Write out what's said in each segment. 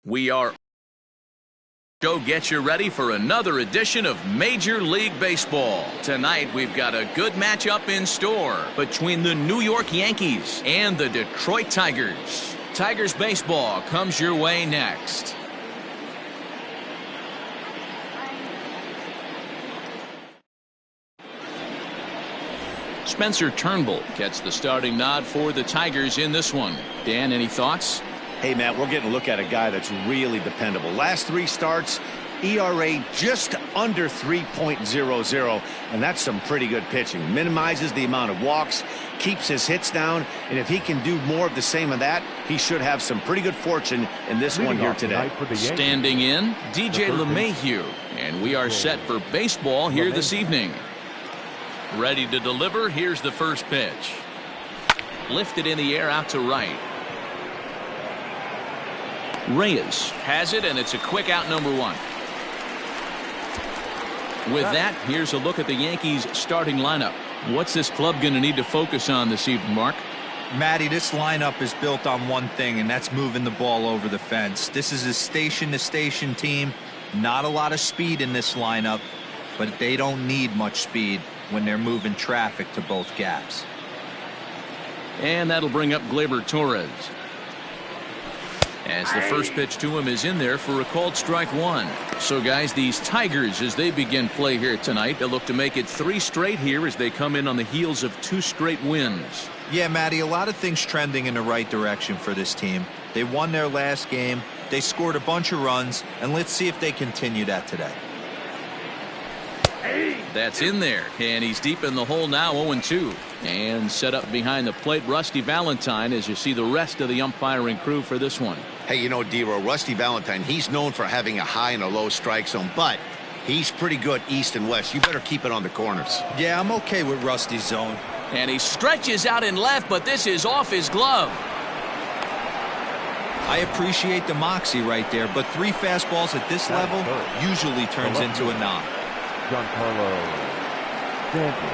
We are Go get you ready for another edition of Major League Baseball. Tonight we've got a good matchup in store between the New York Yankees and the Detroit Tigers. Tigers baseball comes your way next. Spencer Turnbull gets the starting nod for the Tigers in this one. Dan, any thoughts? Hey, Matt, we're getting a look at a guy that's really dependable. Last 3 starts, ERA just under 3.00, and that's some pretty good pitching. Minimizes the amount of walks, keeps his hits down, and if he can do more of the same of that, he should have some pretty good fortune in this one here today. Standing in, DJ LeMahieu, and we are set for baseball here this evening. Ready to deliver, here's the first pitch. Lifted in the air out to right. Reyes has it, and it's a quick out, number 1. With that, here's a look at the Yankees starting lineup. What's this club going to need to focus on this evening, Mark? Matty, this lineup is built on one thing, and that's moving the ball over the fence. This is a station-to-station team. Not a lot of speed in this lineup, but they don't need much speed when they're moving traffic to both gaps. And that'll bring up Gleyber Torres. As the first pitch to him is in there for a called strike 1. So, guys, these Tigers, as they begin play here tonight, they'll look to make it 3 straight here as they come in on the heels of 2 straight wins. Yeah, Matty, a lot of things trending in the right direction for this team. They won their last game, they scored a bunch of runs, and let's see if they continue that today. That's in there, and he's deep in the hole now, 0-2. And set up behind the plate, Rusty Valentine, as you see the rest of the umpiring crew for this one. Hey, you know, D-Row, Rusty Valentine, he's known for having a high and a low strike zone, but he's pretty good east and west. You better keep it on the corners. Yeah, I'm okay with Rusty's zone. And he stretches out in left, but this is off his glove. I appreciate the moxie right there, but 3 fastballs at this level usually turns into a knock. Giancarlo Stanton.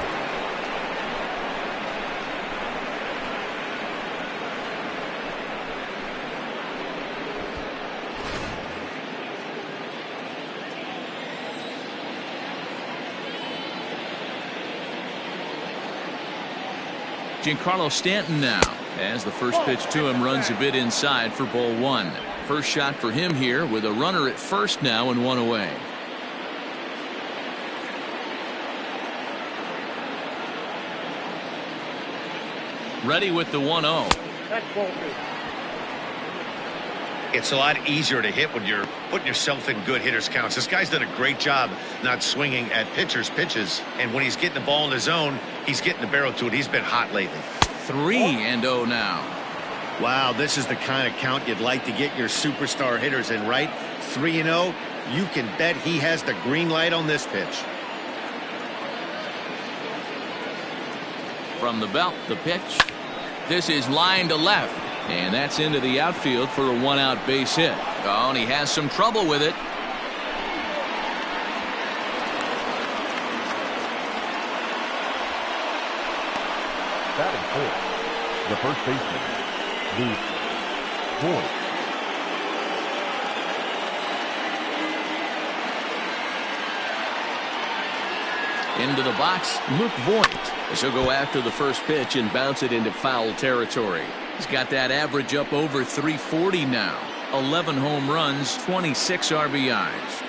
Giancarlo Stanton now, as the first pitch to him runs a bit inside for ball 1. First shot for him here with a runner at first now and 1 away. Ready with the 1-0. It's a lot easier to hit when you're putting yourself in good hitters counts. This guy's done a great job not swinging at pitchers' pitches, and when he's getting the ball in his zone, he's getting the barrel to it. He's been hot lately. 3-0 now. Wow, this is the kind of count you'd like to get your superstar hitters in, right? 3-0. You can bet he has the green light on this pitch. From the belt, the pitch. This is line to left, and that's into the outfield for a 1-out base hit. Oh, and he has some trouble with it. Batting fourth, the first baseman, Luke Voigt. Into the box, Luke Voigt. He'll go after the first pitch and bounce it into foul territory. He's got that average up over 340 now. 11 home runs, 26 RBIs.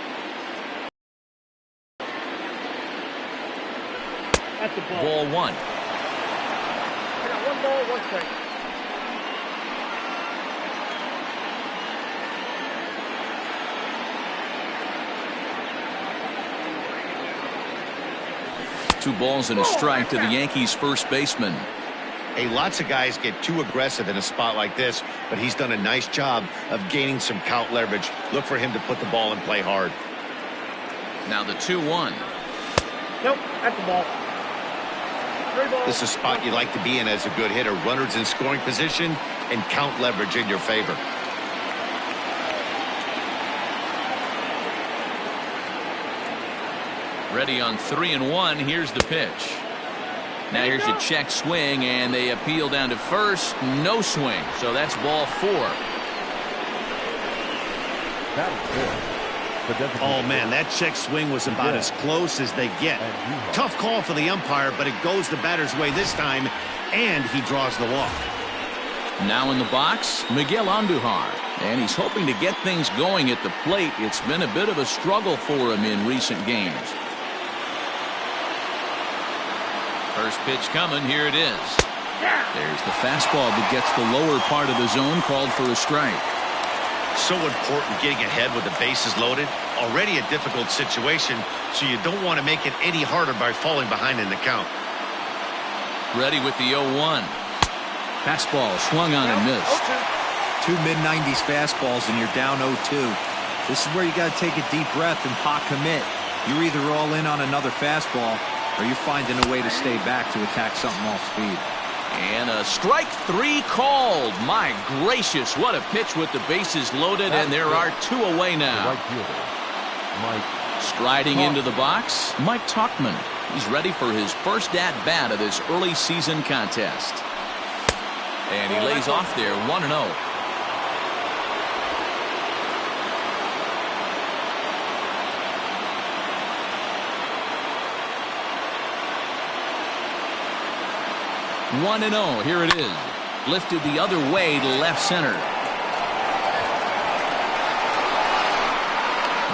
That's the ball. Ball 1. I got 1 ball, 1 strike. Two balls and a strike to the Yankees first baseman. Hey, lots of guys get too aggressive in a spot like this, but he's done a nice job of gaining some count leverage. Look for him to put the ball in play hard. Now the 2-1. Nope, that's the ball. 3 balls. This is a spot you like to be in as a good hitter. Runners in scoring position and count leverage in your favor. Ready on 3-1. Here's the pitch. Now here's a check swing, and they appeal down to first. No swing, so that's ball 4. Batting fifth, the designated Oh, man, that check swing was about as close as they get. Tough call for the umpire, but it goes the batter's way this time, and he draws the walk. Now in the box, Miguel Andujar. And he's hoping to get things going at the plate. It's been a bit of a struggle for him in recent games. First pitch coming. Here it is. There's the fastball that gets the lower part of the zone, called for a strike. So important getting ahead with the bases loaded. Already a difficult situation, so you don't want to make it any harder by falling behind in the count. Ready with the 0-1. Fastball swung on and missed. Two mid-90s fastballs and you're down 0-2. This is where you got to take a deep breath and pot commit. You're either all in on another fastball or you're finding a way to stay back to attack something off speed. And a strike 3 called. My gracious, what a pitch with the bases loaded, and there are 2 away now. right fielder, Mike. Striding into the box, Mike Tauchman. He's ready for his first at-bat of this early season contest. And he lays off there 1-0. Here it is. Lifted the other way to left center.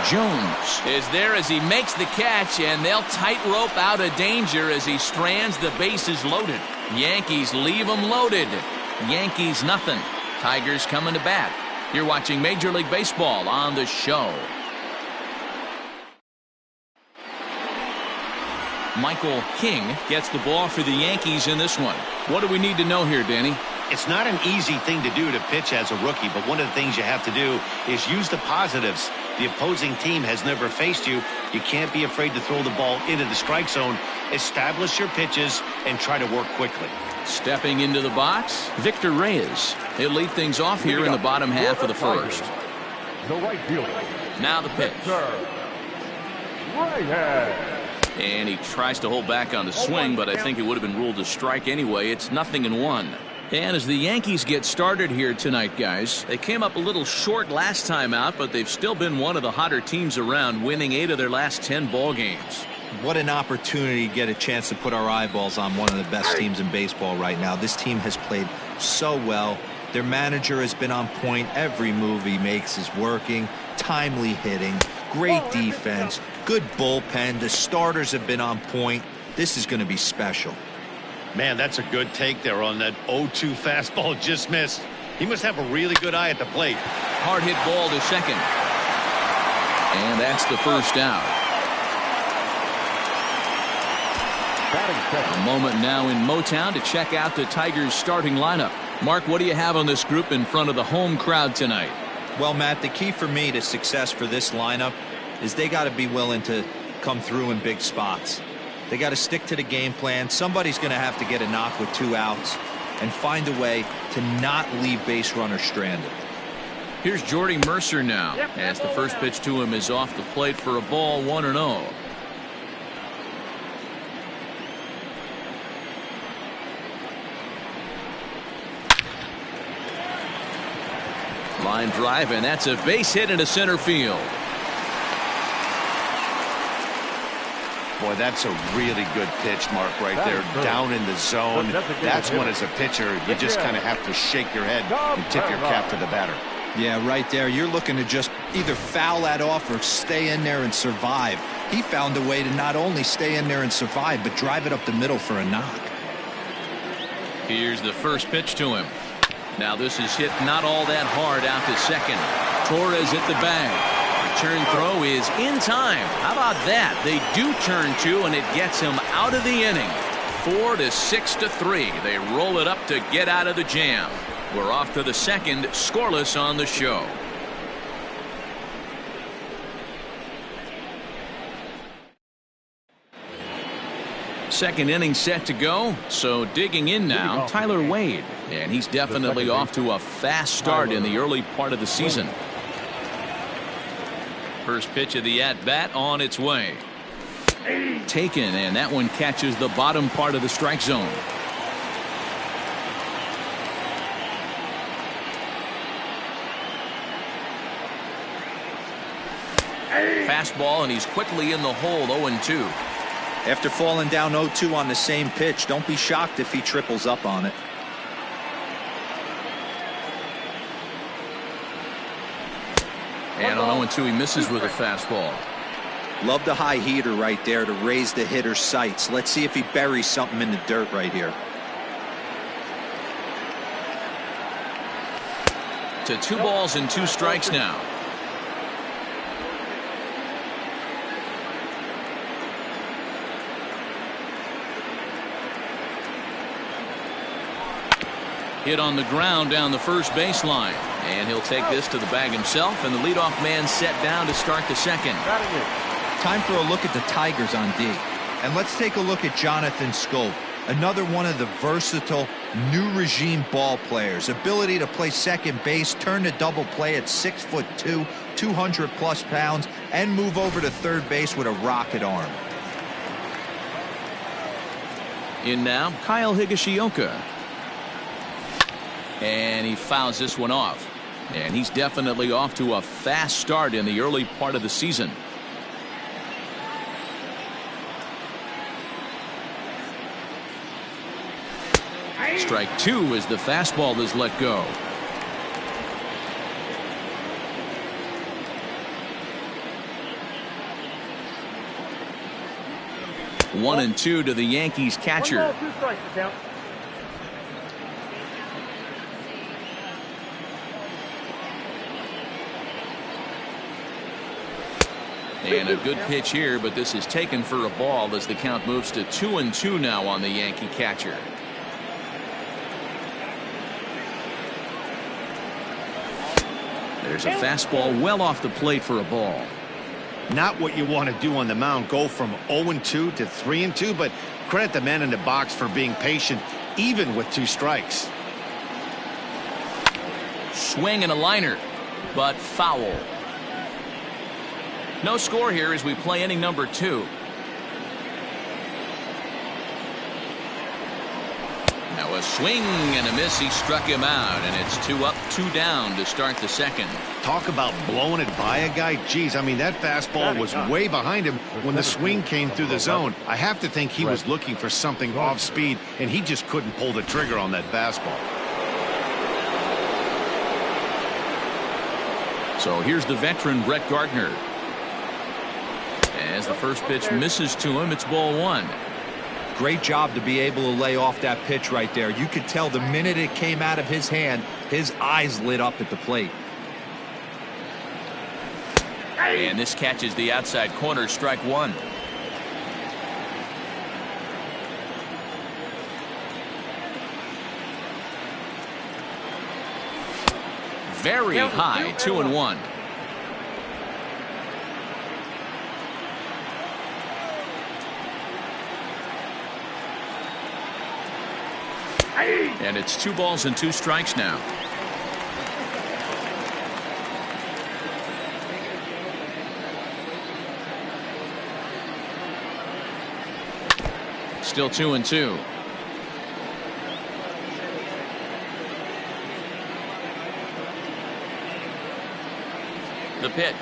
Jones is there as he makes the catch, and they'll tightrope out of danger as he strands the bases loaded. Yankees leave them loaded. Yankees nothing. Tigers coming to bat. You're watching Major League Baseball on the show. Michael King gets the ball for the Yankees in this one. What do we need to know here, Danny? It's not an easy thing to do to pitch as a rookie, but one of the things you have to do is use the positives. The opposing team has never faced you. You can't be afraid to throw the ball into the strike zone. Establish your pitches and try to work quickly. Stepping into the box, Victor Reyes. He'll lead things off here in the bottom half of the first. The right fielder. Now the pitch. Reyes. And he tries to hold back on the swing, but I think it would have been ruled a strike anyway. It's 0-1. And as the Yankees get started here tonight, guys, they came up a little short last time out, but they've still been one of the hotter teams around, winning 8 of their last 10 ball games. What an opportunity to get a chance to put our eyeballs on one of the best teams in baseball right now. This team has played so well. Their manager has been on point. Every move he makes is working. Timely hitting. Great defense. Good bullpen. The starters have been on point. This is going to be special. Man, that's a good take there on that 0-2 fastball just missed. He must have a really good eye at the plate. Hard hit ball to second. And that's the first out. A moment now in Motown to check out the Tigers starting lineup. Mark, what do you have on this group in front of the home crowd tonight? Well, Matt, the key for me to success for this lineup is they got to be willing to come through in big spots. They got to stick to the game plan. Somebody's going to have to get a knock with 2 outs and find a way to not leave base runners stranded. Here's Jordy Mercer now, as the first pitch to him is off the plate for a ball, 1-0. Line drive, and that's a base hit into center field. Boy, that's a really good pitch, Mark, right there. Down in the zone. That's when, as a pitcher, you just kind of have to shake your head and tip your cap to the batter. Yeah, right there. You're looking to just either foul that off or stay in there and survive. He found a way to not only stay in there and survive, but drive it up the middle for a knock. Here's the first pitch to him. Now this is hit not all that hard out to second. Torres hit the bag. Return throw is in time. How about that? They do turn 2, and it gets him out of the inning. 4-6-3. They roll it up to get out of the jam. We're off to the second, scoreless on the show. Second inning set to go. So digging in now, Tyler Wade. And he's definitely off to a fast start in the early part of the season. First pitch of the at-bat on its way. Taken, and that one catches the bottom part of the strike zone. fastball, and he's quickly in the hole, 0-2. After falling down 0-2 on the same pitch, don't be shocked if he triples up on it. And on 0-2, he misses with a fastball. Love the high heater right there to raise the hitter's sights. Let's see if he buries something in the dirt right here. To 2 balls and 2 strikes now. Hit on the ground down the first baseline. And he'll take this to the bag himself, and the leadoff man set down to start the second. Time for a look at the Tigers on D. And let's take a look at Jonathan Schoop, another one of the versatile new regime ball players. Ability to play second base, turn to double play at 6'2", 200+ pounds, and move over to third base with a rocket arm. In now, Kyle Higashioka. And he fouls this one off. And he's definitely off to a fast start in the early part of the season. Strike 2 as the fastball is let go. One and 2 to the Yankees catcher. 1 ball, 2 strikes to count. And a good pitch here, but this is taken for a ball as the count moves to 2-2 now on the Yankee catcher. There's a fastball well off the plate for a ball. Not what you want to do on the mound, go from 0-2 to 3-2, but credit the man in the box for being patient even with 2 strikes. Swing and a liner, but foul. No score here as we play inning number 2. Now a swing and a miss. He struck him out, and it's 2 up, 2 down to start the second. Talk about blowing it by a guy. Geez, I mean, that fastball was way behind him when the swing came through the zone. I have to think he was looking for something off speed, and he just couldn't pull the trigger on that fastball. So here's the veteran Brett Gardner. As the first pitch misses to him, it's ball 1. Great job to be able to lay off that pitch right there. You could tell the minute it came out of his hand, his eyes lit up at the plate. And this catches the outside corner, strike 1. Very high, 2-1. And it's 2 balls and 2 strikes now. Still 2-2. The pitch.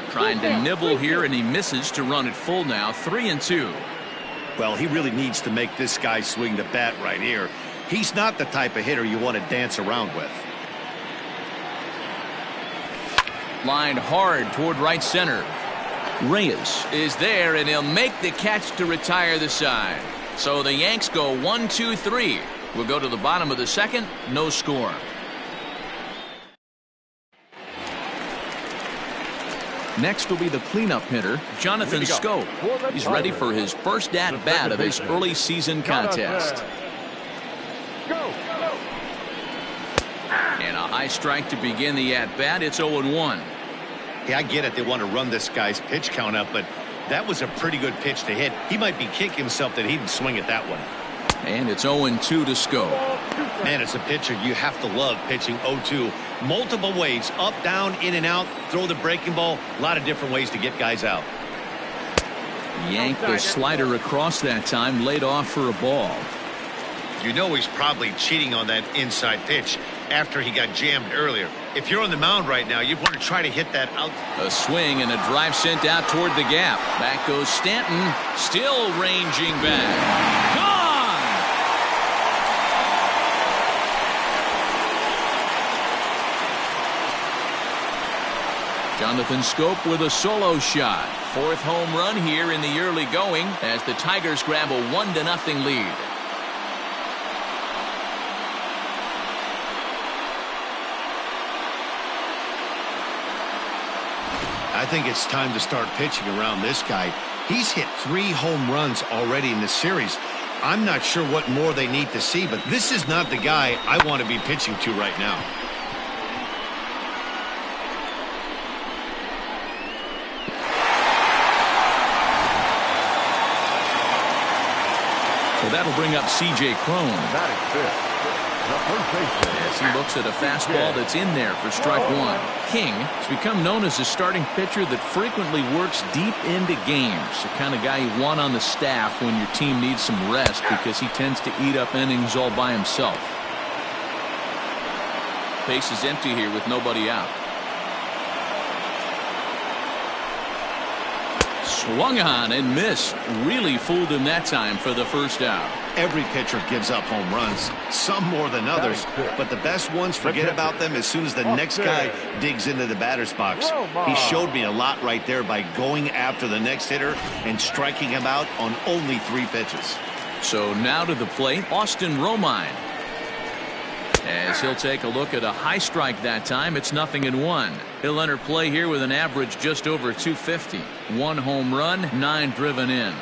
Trying to nibble here, and he misses to run it full now. 3-2. Well, he really needs to make this guy swing the bat right here. He's not the type of hitter you want to dance around with. Lined hard toward right center. Reyes is there, and he'll make the catch to retire the side. So the Yanks go 1-2-3. We'll go to the bottom of the second. No score. Next will be the cleanup hitter, Jonathan Schoop. He's ready for his first at-bat of his early season contest. And a high strike to begin the at-bat. It's 0-1. Yeah, I get it. They want to run this guy's pitch count up, but that was a pretty good pitch to hit. He might be kicking himself that he didn't swing at that one. And it's 0-2 to Schoop. Man, as a pitcher, you have to love pitching 0-2. Multiple ways, up, down, in and out, throw the breaking ball. A lot of different ways to get guys out. Yanked the slider across that time, laid off for a ball. You know he's probably cheating on that inside pitch, after he got jammed earlier. If you're on the mound right now, you want to try to hit that out. A swing and a drive sent out toward the gap. Back goes Stanton, still ranging back. Gone! Jonathan Scope with a solo shot. Fourth home run here in the early going as the Tigers grab a 1-0 lead. I think it's time to start pitching around this guy. He's hit 3 home runs already in this series. I'm not sure what more they need to see, but this is not the guy I want to be pitching to right now. So that'll bring up C.J. Cron. Batting fifth, the first baseman. As he looks at a fastball that's in there for strike one. King has become known as a starting pitcher that frequently works deep into games. The kind of guy you want on the staff when your team needs some rest because he tends to eat up innings all by himself. Base is empty here with nobody out. Swung on and missed. Really fooled him that time for the first out. Every pitcher gives up home runs, some more than others, but the best ones forget about them as soon as the next guy digs into the batter's box. He showed me a lot right there by going after the next hitter and striking him out on only 3 pitches. So now to the plate, Austin Romine. As he'll take a look at a high strike that time, it's 0-1. He'll enter play here with an average just over 250. 1 home run, 9 driven in.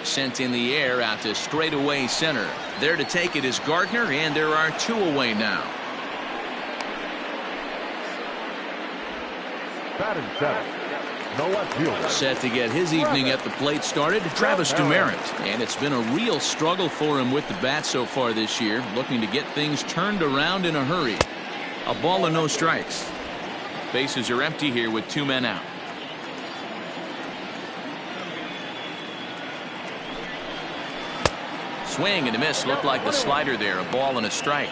Sent in the air out to straightaway center. There to take it is Gardner, and there are 2 away now. Batting seventh, the left fielder. Set to get his evening at the plate started, Travis Demeritte. And it's been a real struggle for him with the bat so far this year, looking to get things turned around in a hurry. A ball and no strikes. Bases are empty here with 2 men out. Swing and a miss. Looked like the slider there. A ball and a strike.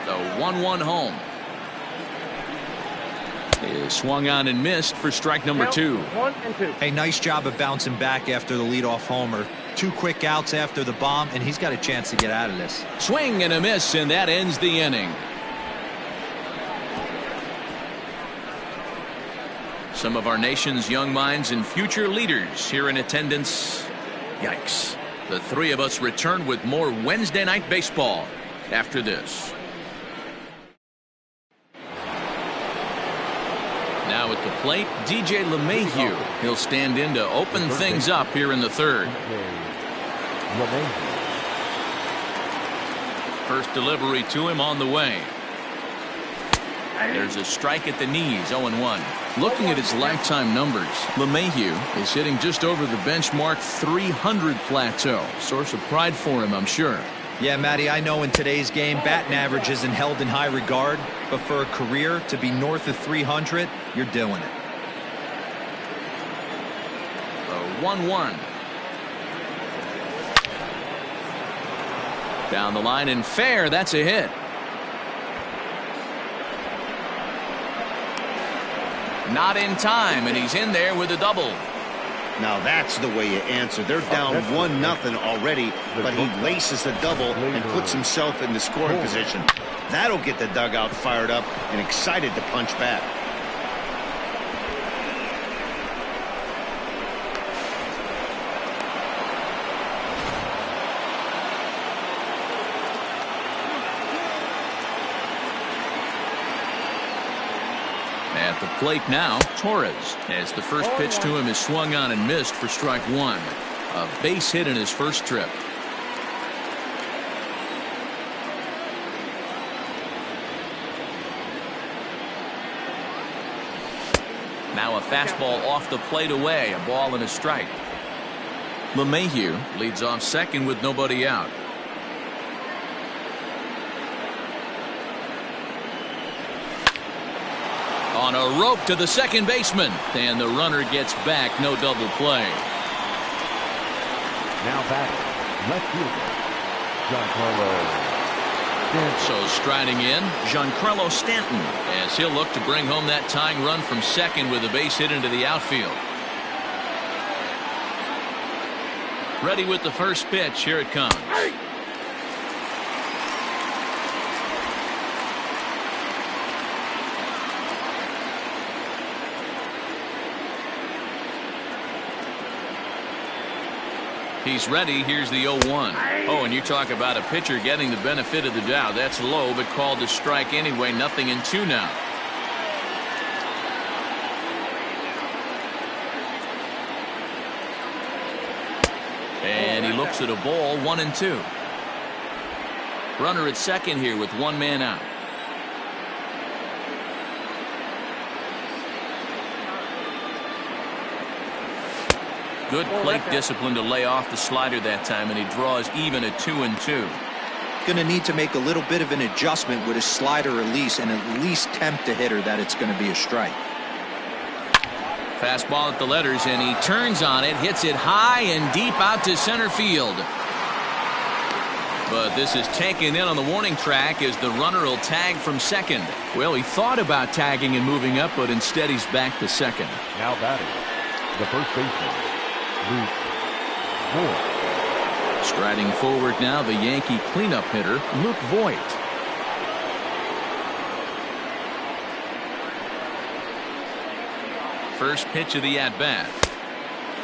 The 1-1 home. Is swung on and missed for strike number 2. 1 and 2. Hey, nice job of bouncing back after the leadoff homer. 2 quick outs after the bomb, and he's got a chance to get out of this. Swing and a miss, and that ends the inning. Some of our nation's young minds and future leaders here in attendance. Yikes. The 3 of us return with more Wednesday night baseball after this. Now at the plate, DJ LeMahieu. He'll stand in to open things up here in the 3rd. First delivery to him on the way. There's a strike at the knees, 0-1. Looking at his lifetime numbers, LeMahieu is hitting just over the benchmark 300 plateau. Source of pride for him, I'm sure. Yeah, Matty, I know in today's game, batting average isn't held in high regard, but for a career to be north of 300, you're doing it. The 1-1. Down the line and fair, that's a hit. Not in time, and he's in there with a double. Now that's the way you answer. They're down 1-0 already, but he laces the double and puts himself in the scoring position. That'll get the dugout fired up and excited to punch back. At the plate now, Torres, as the first pitch to him is swung on and missed for strike 1. A base hit in his first trip. Now a fastball off the plate away, a ball and a strike. LeMahieu leads off second with nobody out. On a rope to the second baseman, and the runner gets back. No double play. Now batting, Left fielder, Giancarlo. So striding in, Giancarlo Stanton, as he'll look to bring home that tying run from second with a base hit into the outfield. Ready with the first pitch. Here it comes. He's ready. Here's the 0-1. Oh, and you talk about a pitcher getting the benefit of the doubt. That's low, but called to strike anyway. 0-2 now. And he looks at a ball. 1-2. Runner at second here with one man out. Good plate discipline to lay off the slider that time, and he draws even at 2-2. Going to need to make a little bit of an adjustment with his slider release and at least tempt the hitter that it's going to be a strike. Fastball at the letters, and he turns on it, hits it high and deep out to center field. But this is taken in on the warning track as the runner will tag from second. Well, he thought about tagging and moving up, but instead he's back to second. Now batting, the first baseman, Luke Voigt. Striding forward now, the Yankee cleanup hitter, Luke Voigt. First pitch of the at-bat.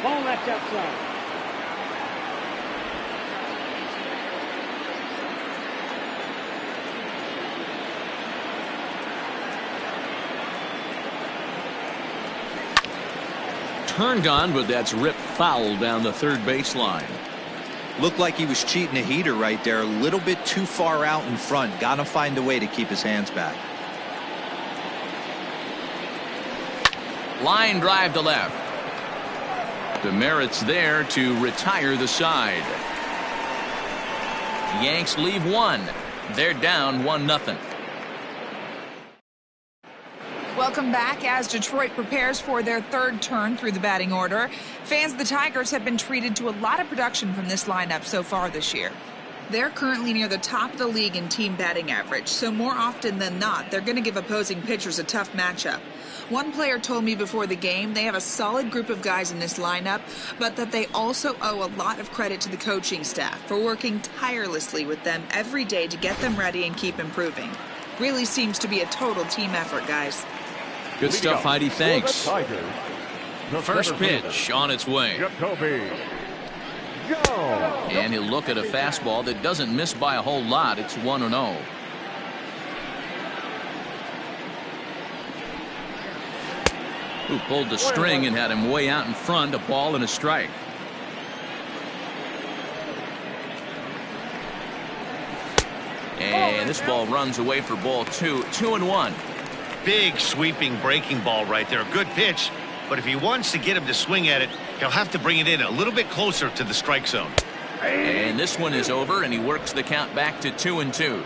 Ball left outside. Turned on, but that's ripped foul down the third baseline. Looked like he was cheating a heater right there. A little bit too far out in front. Got to find a way to keep his hands back. Line drive to left. Demerit's there to retire the side. Yanks leave one. They're down 1-0. Welcome back as Detroit prepares for their third turn through the batting order. Fans of the Tigers have been treated to a lot of production from this lineup so far this year. They're currently near the top of the league in team batting average, so more often than not, they're going to give opposing pitchers a tough matchup. One player told me before the game they have a solid group of guys in this lineup, but that they also owe a lot of credit to the coaching staff for working tirelessly with them every day to get them ready and keep improving. Really seems to be a total team effort, guys. Good stuff, Heidi. Thanks. Tigers, the First pitch on its way. Jacoby Jones. And he'll look at a fastball that doesn't miss by a whole lot. It's 1-0. Who pulled the string and had him way out in front. A ball and a strike. And this ball runs away for ball 2. 2-1. Big sweeping breaking ball right there. Good pitch, but if he wants to get him to swing at it, he'll have to bring it in a little bit closer to the strike zone. And this one is over, and he works the count back to 2-2.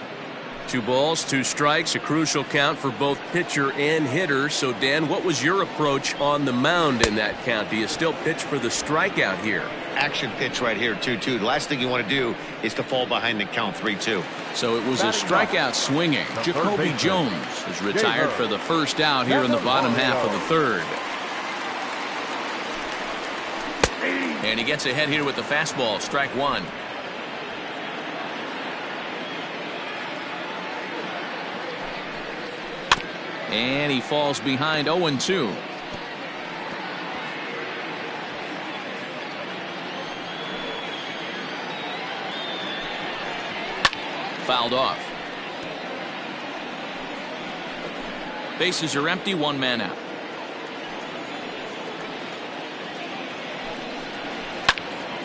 2 balls, 2 strikes, a crucial count for both pitcher and hitter. So, Dan, what was your approach on the mound in that count? Do you still pitch for the strikeout here? Action pitch right here, 2-2. The last thing you want to do is to fall behind the count 3-2. So it was a strikeout swinging. Jacoby Jones is retired for the first out here in the bottom half of the third. And he gets ahead here with the fastball. Strike 1. And he falls behind 0-2. Fouled off. Bases are empty. One man out.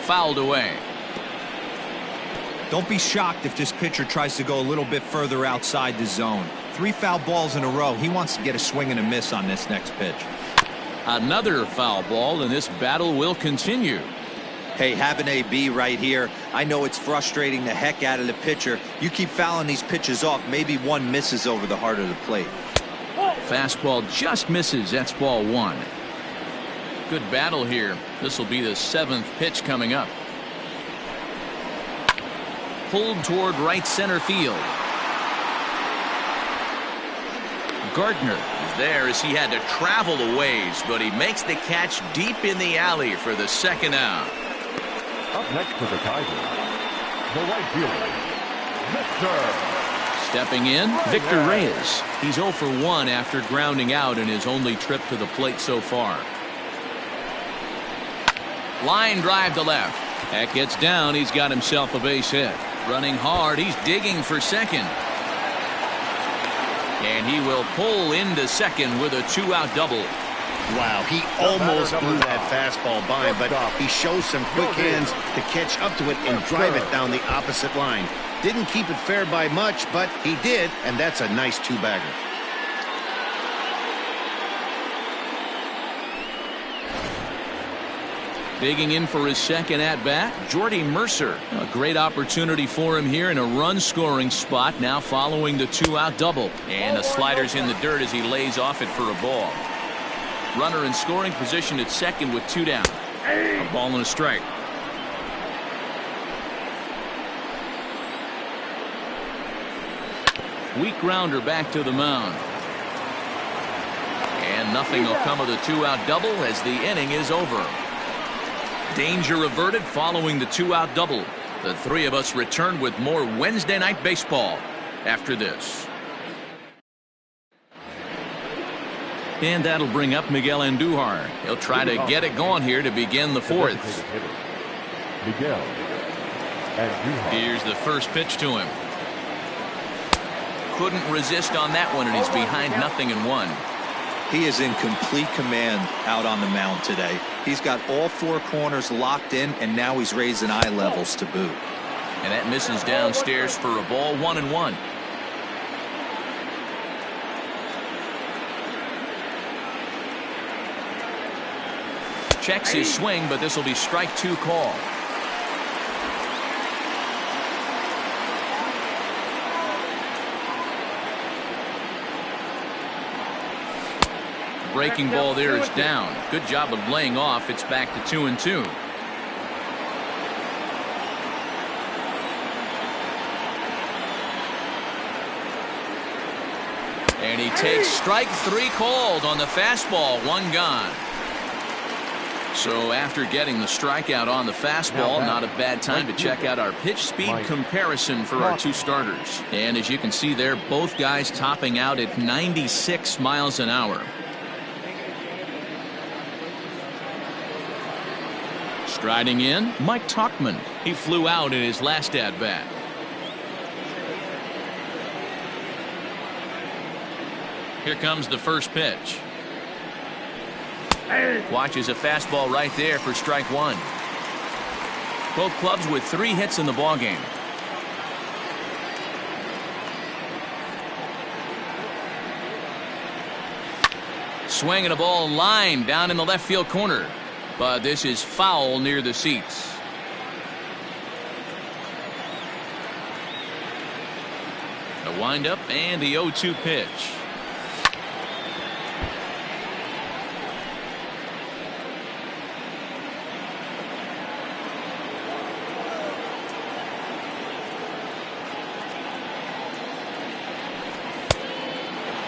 Fouled away. Don't be shocked if this pitcher tries to go a little bit further outside the zone. 3 foul balls in a row. He wants to get a swing and a miss on this next pitch. Another foul ball, and this battle will continue. Hey, have an AB right here. I know it's frustrating the heck out of the pitcher. You keep fouling these pitches off, maybe one misses over the heart of the plate. Fastball just misses. That's ball 1. Good battle here. This will be the 7th pitch coming up. pulled toward right center field. Gardner is there as he had to travel a ways, but he makes the catch deep in the alley for the second out. Up next for the Tigers, the right fielder, Victor. Stepping in, Victor Reyes. He's 0 for 1 after grounding out in his only trip to the plate so far. Line drive to left. That gets down. He's got himself a base hit. Running hard. He's digging for second. And he will pull into second with a 2-out double. Wow, he almost blew that fastball by, but he shows some quick hands to catch up to it and drive it down the opposite line. Didn't keep it fair by much, but he did, and that's a nice two-bagger. Digging in for his second at-bat, Jordy Mercer. A great opportunity for him here in a run-scoring spot now following the 2-out double. And the slider's in the dirt as he lays off it for a ball. Runner in scoring position at second with 2 down. A ball and a strike. Weak grounder back to the mound. And nothing will come of the 2-out double as the inning is over. Danger averted following the 2-out double. The three of us return with more Wednesday Night Baseball after this. And that'll bring up Miguel Andujar. He'll try to get it going here to begin the fourth. Miguel Andujar. Here's the first pitch to him. Couldn't resist on that one, and he's behind 0-1. He is in complete command out on the mound today. He's got all 4 corners locked in, and now he's raising eye levels to boot. And that misses downstairs for a ball, 1-1. Checks his swing, but this will be strike 2 call. Breaking ball there is down. Good job of laying off. It's back to 2-2. And he takes strike 3 called on the fastball. 1 gone. So after getting the strikeout on the fastball, not a bad time to check out our pitch speed comparison for our 2 starters. And as you can see there, both guys topping out at 96 miles an hour. Striding in, Mike Tauchman. He flew out in his last at-bat. Here comes the first pitch. Watches a fastball right there for strike 1. Both clubs with 3 hits in the ballgame. Swinging a ball line down in the left field corner. But this is foul near the seats. The windup and the 0-2 pitch.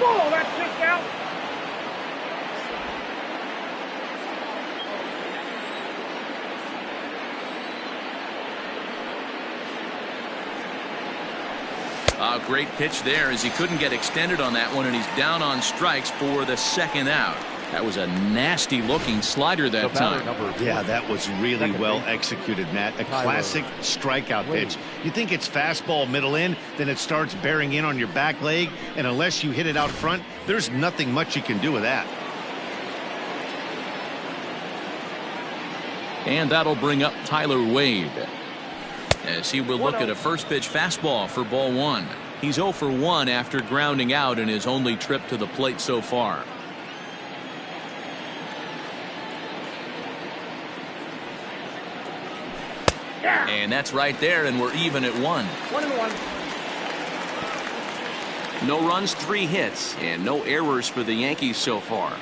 Oh, that's kicked out. A great pitch there as he couldn't get extended on that one, and he's down on strikes for the second out. That was a nasty looking slider that time. Yeah, that was really well executed, Matt. A classic strikeout pitch. You think it's fastball middle in, then it starts bearing in on your back leg, and unless you hit it out front, there's nothing much you can do with that. And that'll bring up Tyler Wade as he will look at a first pitch fastball for ball 1. He's 0 for 1 after grounding out in his only trip to the plate so far. And that's right there, and we're even at 1. 1-1. No runs, 3 hits, and no errors for the Yankees so far.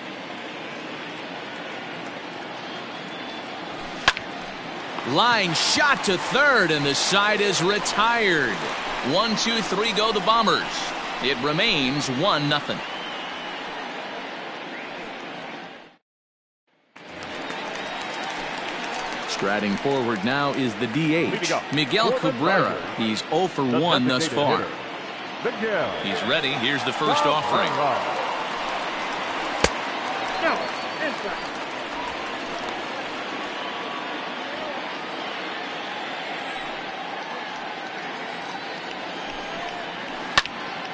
Line shot to third, and the side is retired. 1, 2, 3 go the Bombers. It remains 1-0. Striding forward now is the DH, Miguel Cabrera. He's 0 for 1 thus far. He's ready. Here's the first offering. No, that's right.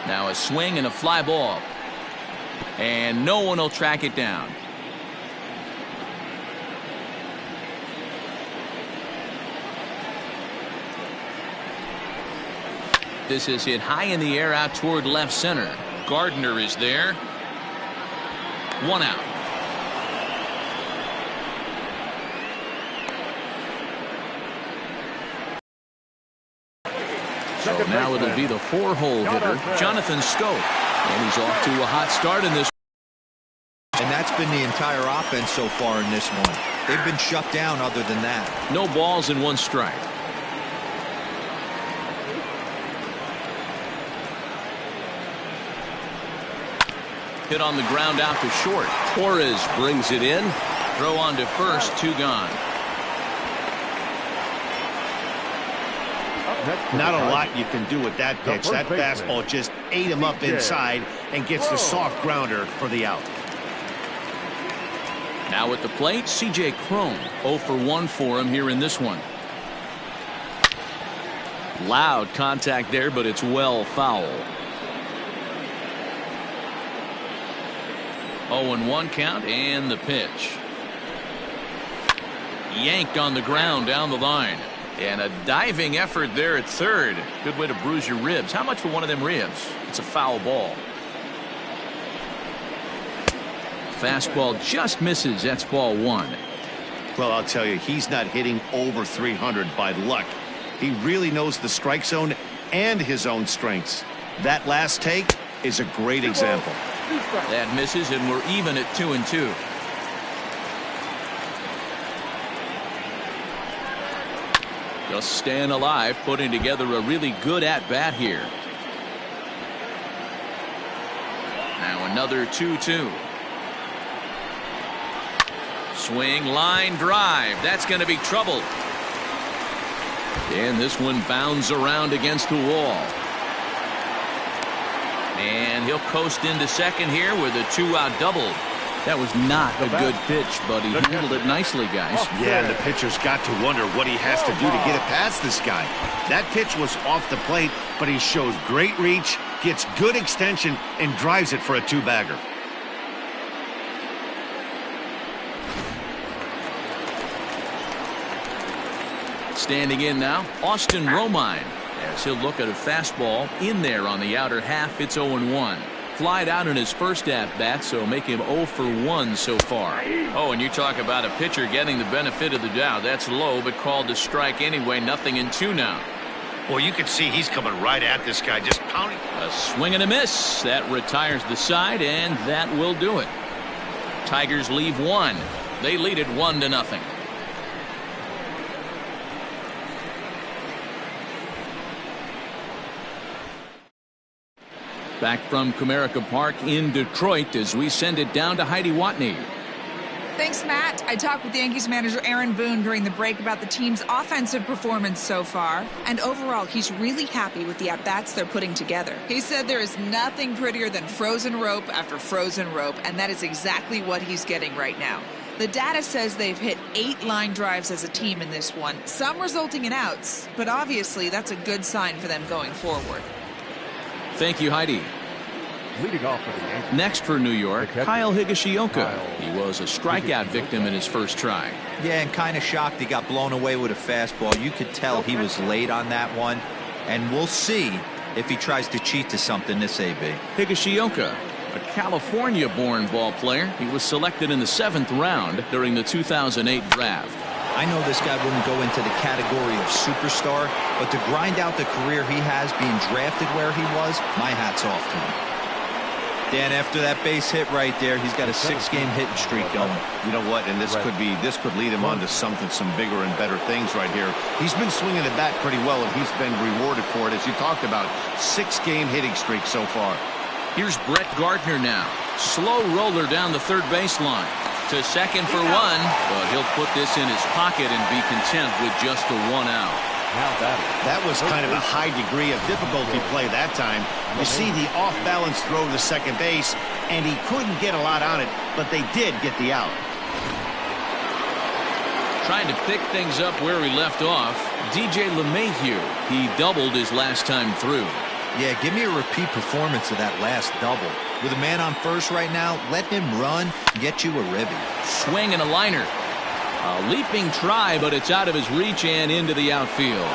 Now a swing and a fly ball. And no one will track it down. This is hit high in the air out toward left center. Gardner is there. 1 out. So now it'll be the 4-hole hitter, Jonathan Schoop. And he's off to a hot start in this. And that's been the entire offense so far in this one. They've been shut down other than that. No balls and 1 strike. Hit on the ground out to short. Torres brings it in. Throw on to first, 2 gone. Not a lot you can do with that pitch. That fastball just ate him up inside and gets the soft grounder for the out. Now at the plate, C.J. Cron. 0 for 1 for him here in this one. Loud contact there, but it's well foul. 0-1 count, and the pitch. Yanked on the ground down the line. And a diving effort there at third. Good way to bruise your ribs. How much for one of them ribs? It's a foul ball. Fastball just misses. That's ball 1. Well, I'll tell you, he's not hitting over 300 by luck. He really knows the strike zone and his own strengths. That last take is a great example. That misses, and we're even at 2-2. Just staying alive, putting together a really good at-bat here. Now another 2-2. Swing, line, drive. That's going to be trouble. And this one bounds around against the wall. And he'll coast into second here with a 2-out double. That was not a good pitch, but he handled it nicely, guys. Yeah, and the pitcher's got to wonder what he has to do to get it past this guy. That pitch was off the plate, but he shows great reach, gets good extension, and drives it for a 2-bagger. Standing in now, Austin Romine. As he'll look at a fastball in there on the outer half. It's 0-1. Flied out in his first at-bat, so make him 0 for 1 so far. Oh, and you talk about a pitcher getting the benefit of the doubt. That's low, but called to strike anyway. 0-2 now. Well, you can see he's coming right at this guy, just pounding. A swing and a miss. That retires the side, and that will do it. Tigers leave 1. They lead it 1-0. Back from Comerica Park in Detroit as we send it down to Heidi Watney. Thanks, Matt. I talked with Yankees manager Aaron Boone during the break about the team's offensive performance so far. And overall, he's really happy with the at-bats they're putting together. He said there is nothing prettier than frozen rope after frozen rope, and that is exactly what he's getting right now. The data says they've hit 8 line drives as a team in this one, some resulting in outs, but obviously that's a good sign for them going forward. Thank you, Heidi. Leading off for the Yankees. Next for New York, Kyle Higashioka. He was a strikeout victim in his first try. Yeah, and kind of shocked he got blown away with a fastball. You could tell he was late on that one. And we'll see if he tries to cheat to something this AB. Higashioka, a California-born ball player. He was selected in the 7th round during the 2008 draft. I know this guy wouldn't go into the category of superstar, but to grind out the career he has being drafted where he was, my hat's off to him. Dan, after that base hit right there, he's got a 6-game hitting streak going. You know what? And this could lead him on to some bigger and better things right here. He's been swinging the bat pretty well, and he's been rewarded for it, as you talked about. 6-game hitting streak so far. Here's Brett Gardner now. Slow roller down the third baseline. To second for one, but he'll put this in his pocket and be content with just the 1 out. That was kind of a high degree of difficulty play that time. You see the off-balance throw to second base, and he couldn't get a lot on it, but they did get the out. Trying to pick things up where he left off, DJ LeMahieu. He doubled his last time through. Yeah, give me a repeat performance of that last double. With a man on first right now, let him run and get you a ribby. Swing and a liner. A leaping try, but it's out of his reach and into the outfield.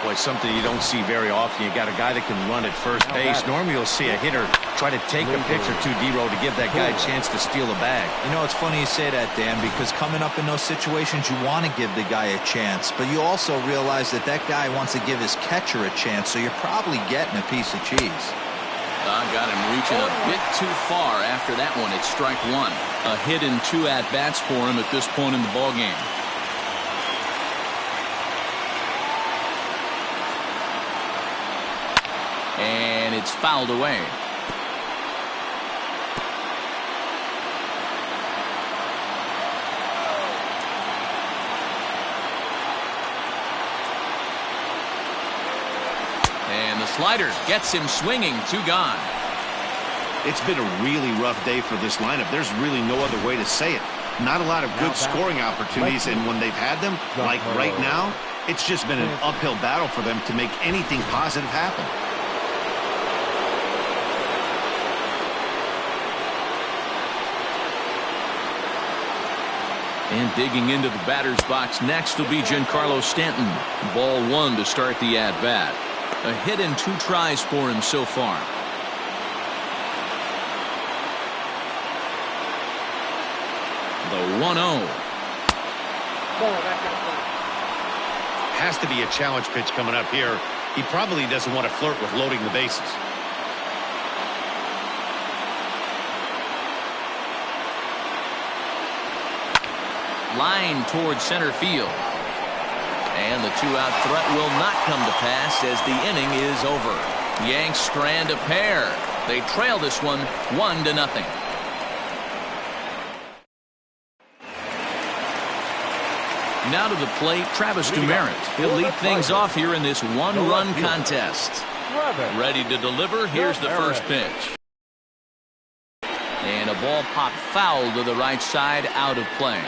Boy, something you don't see very often. You got a guy that can run at first base. Normally you'll see a hitter try to take a pitch or two, D-Row, to give that guy a chance to steal a bag. You know, it's funny you say that, Dan, because coming up in those situations, you want to give the guy a chance, but you also realize that that guy wants to give his catcher a chance, so you're probably getting a piece of cheese. Got him reaching a bit too far after that one. It's strike 1. A hit and 2 at-bats for him at this point in the ballgame. And it's fouled away. And the slider gets him swinging. 2 gone. It's been a really rough day for this lineup. There's really no other way to say it. Not a lot of good scoring opportunities, and when they've had them, like right now, it's just been an uphill battle for them to make anything positive happen. And digging into the batter's box next will be Giancarlo Stanton. Ball 1 to start the at-bat. A hit and 2 tries for him so far. The 1-0. Has to be a challenge pitch coming up here. He probably doesn't want to flirt with loading the bases. Line towards center field. And the 2-out threat will not come to pass as the inning is over. Yanks strand a pair. They trail this one 1-0. Now to the plate, Travis Dumerit. He'll lead things off here in this 1-run contest. Ready to deliver. Here's the first pitch. And a ball popped foul to the right side, out of play.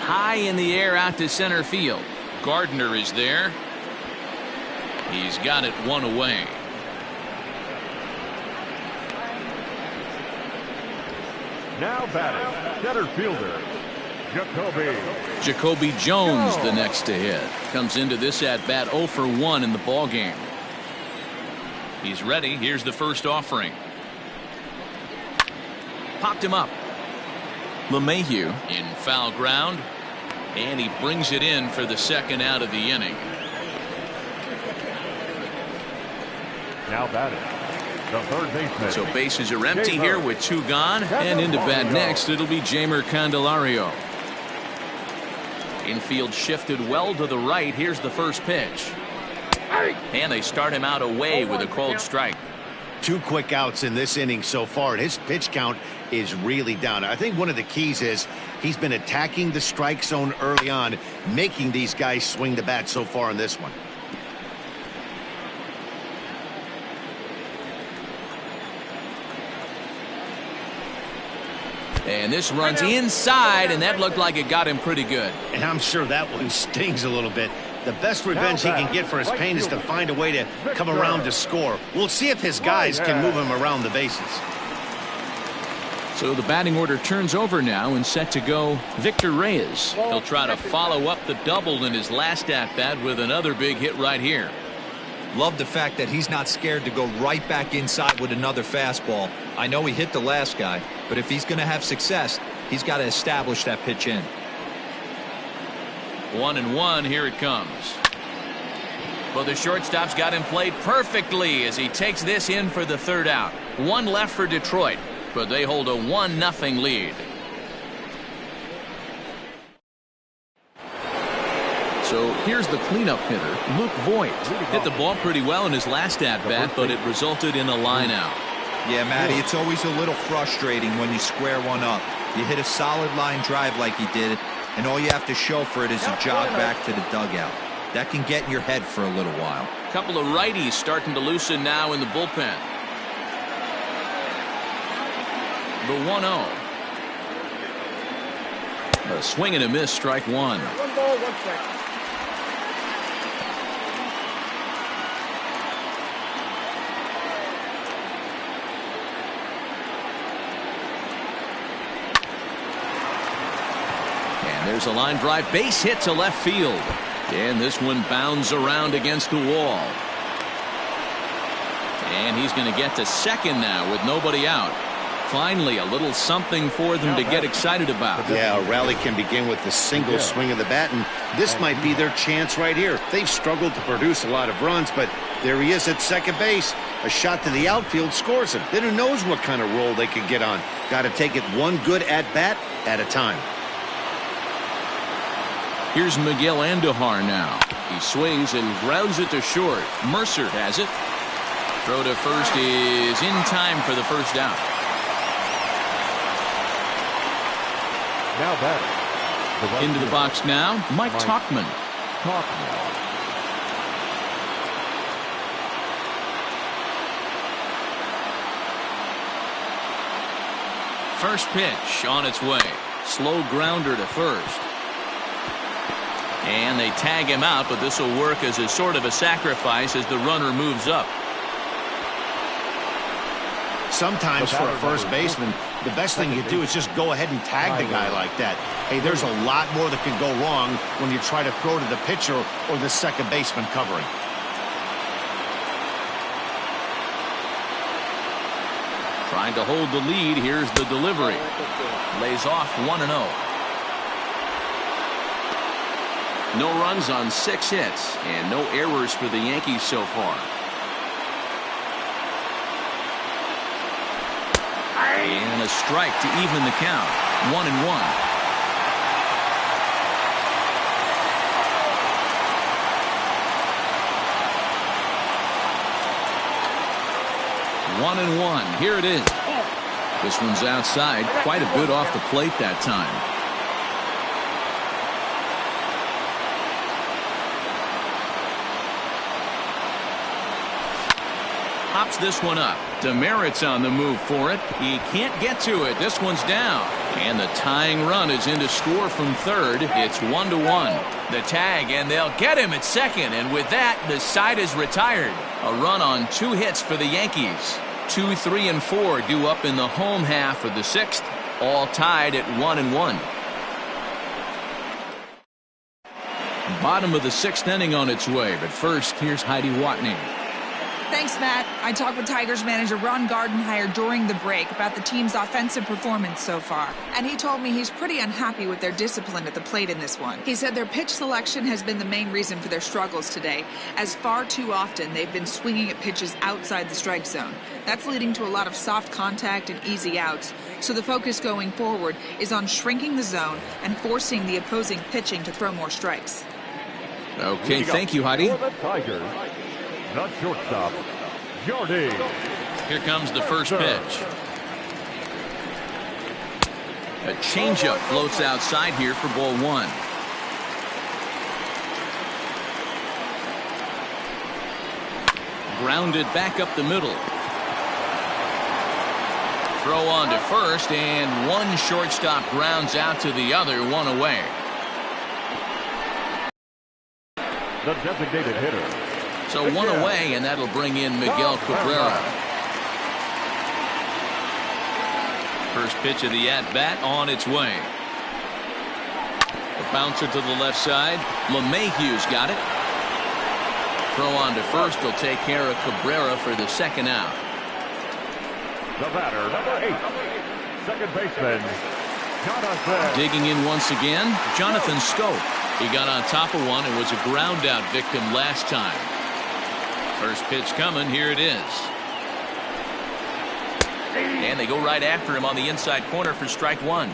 High in the air out to center field. Gardner is there. He's got it 1 away. Now batting, center fielder, Jacoby Jones, the next to hit. Comes into this at-bat 0 for 1 in the ballgame. He's ready. Here's the first offering. Popped him up. LeMahieu in foul ground. And he brings it in for the 2nd out of the inning. Now batting, the third baseman. So bases are empty here with 2 gone. And into bat next, it'll be Jeimer Candelario. Infield shifted well to the right. Here's the first pitch. And they start him out away with a called strike. 2 quick outs in this inning so far, and his pitch count is really down. I think one of the keys is he's been attacking the strike zone early on, making these guys swing the bat so far in this one. And this runs inside, and that looked like it got him pretty good. And I'm sure that one stings a little bit. The best revenge he can get for his pain is to find a way to come around to score. We'll see if his guys can move him around the bases. So the batting order turns over now and set to go Victor Reyes. He'll try to follow up the double in his last at-bat with another big hit right here. Love the fact that he's not scared to go right back inside with another fastball. I know he hit the last guy, but if he's going to have success, he's got to establish that pitch in. 1-1. Here it comes. Well, the shortstop's got him played perfectly as he takes this in for the third out. One left for Detroit, but they hold a 1-0 lead. So here's the cleanup hitter, Luke Voigt. Hit the ball pretty well in his last at-bat, but it resulted in a line out. Yeah, Matty, it's always a little frustrating when you square one up. You hit a solid line drive like he did, and all you have to show for it is a jog back to the dugout. That can get in your head for a little while. A couple of righties starting to loosen now in the bullpen. The 1-0. A swing and a miss, strike one. 1 ball, 1 strike. And there's a line drive, base hit to left field. And this one bounds around against the wall. And he's going to get to second now with nobody out. Finally, a little something for them to get excited about. Yeah, a rally can begin with the single swing of the bat, and this might be their chance right here. They've struggled to produce a lot of runs, but there he is at second base. A shot to the outfield scores him. Then who knows what kind of roll they could get on. Got to take it one good at-bat at a time. Here's Miguel Andujar now. He swings and grounds it to short. Mercer has it. Throw to first is in time for the first out. Now batting. Into the box now, Mike Tauchman. First pitch on its way. Slow grounder to first. And they tag him out, but this will work as a sort of a sacrifice as the runner moves up. Sometimes for a first baseman, the best thing you do is just go ahead and tag the guy like that. Hey, there's a lot more that can go wrong when you try to throw to the pitcher or the second baseman covering. Trying to hold the lead. Here's the delivery. Lays off 1-0. No runs on 6 hits and no errors for the Yankees so far. And a strike to even the count. 1-1. One and one. Here it is. This one's outside. Quite a bit off the plate that time. Pops this one up. Demerit's on the move for it. He can't get to it. This one's down. And the tying run is in to score from third. It's 1-1. The tag, and they'll get him at second. And with that, the side is retired. A run on 2 hits for the Yankees. 2, 3, and 4 due up in the home half of the 6th. All tied at 1-1. Bottom of the 6th inning on its way. But first, here's Heidi Watney. Thanks, Matt. I talked with Tigers manager Ron Gardenhire during the break about the team's offensive performance so far, and he told me he's pretty unhappy with their discipline at the plate in this one. He said their pitch selection has been the main reason for their struggles today, as far too often they've been swinging at pitches outside the strike zone. That's leading to a lot of soft contact and easy outs, so the focus going forward is on shrinking the zone and forcing the opposing pitching to throw more strikes. Okay, thank you, Heidi. For the Tigers, the shortstop, Jordy. Here comes the first pitch. A changeup floats outside here for ball 1. Grounded back up the middle. Throw on to first, and one shortstop grounds out to the other, 1 away. The designated hitter. So 1 away, and that'll bring in Miguel Cabrera. First pitch of the at-bat on its way. A bouncer to the left side. LeMahieu's got it. Throw on to first will take care of Cabrera for the second out. The batter, number 8, second baseman, Jonathan. Digging in once again, Jonathan Scope. He got on top of one and was a ground out victim last time. First pitch coming. Here it is. And they go right after him on the inside corner for strike one.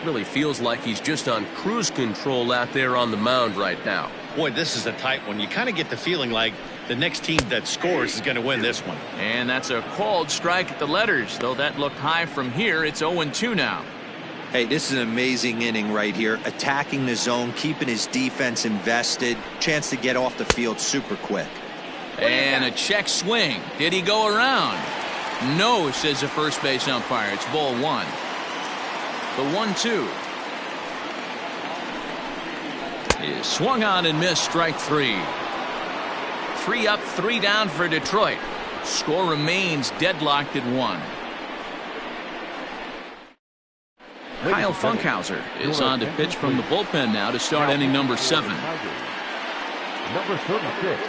Really feels like he's just on cruise control out there on the mound right now. Boy, this is a tight one. You kind of get the feeling like the next team that scores is going to win this one. And that's a called strike at the letters. Though that looked high from here, it's 0-2 now. Hey, this is an amazing inning right here. Attacking the zone, keeping his defense invested. Chance to get off the field super quick. And a check swing. Did he go around? No, says the first base umpire. It's ball one. The 1-2 is swung on and missed. Strike three. 3 up, 3 down for Detroit. Score remains deadlocked at 1. Kyle Funkhauser is on to pitch from the bullpen now to start inning number 7. Number 36,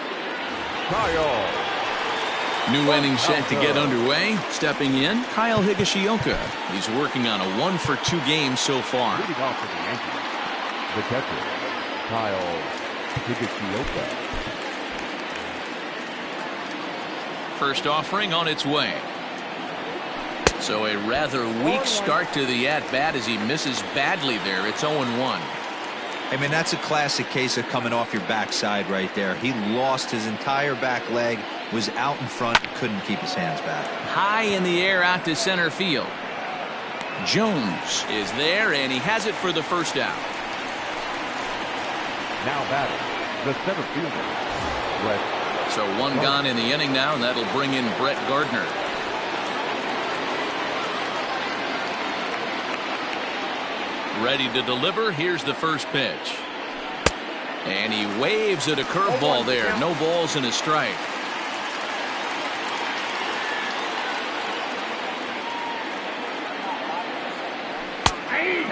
Kyle. New inning set to get underway. Stepping in, Kyle Higashioka. He's working on a 1-for-2 game so far. Leading off for the Yankees, the catcher, Kyle Higashioka. First offering on its way. So a rather weak start to the at-bat as he misses badly there. It's 0-1. I mean, that's a classic case of coming off your backside right there. He lost his entire back leg, was out in front, couldn't keep his hands back. High in the air out to center field. Jones is there, and he has it for the first out. Now batting, the center fielder, Brett. So one gone in the inning now, and that'll bring in Brett Gardner. Ready to deliver. Here's the first pitch. And he waves at a curveball there. No balls and a strike.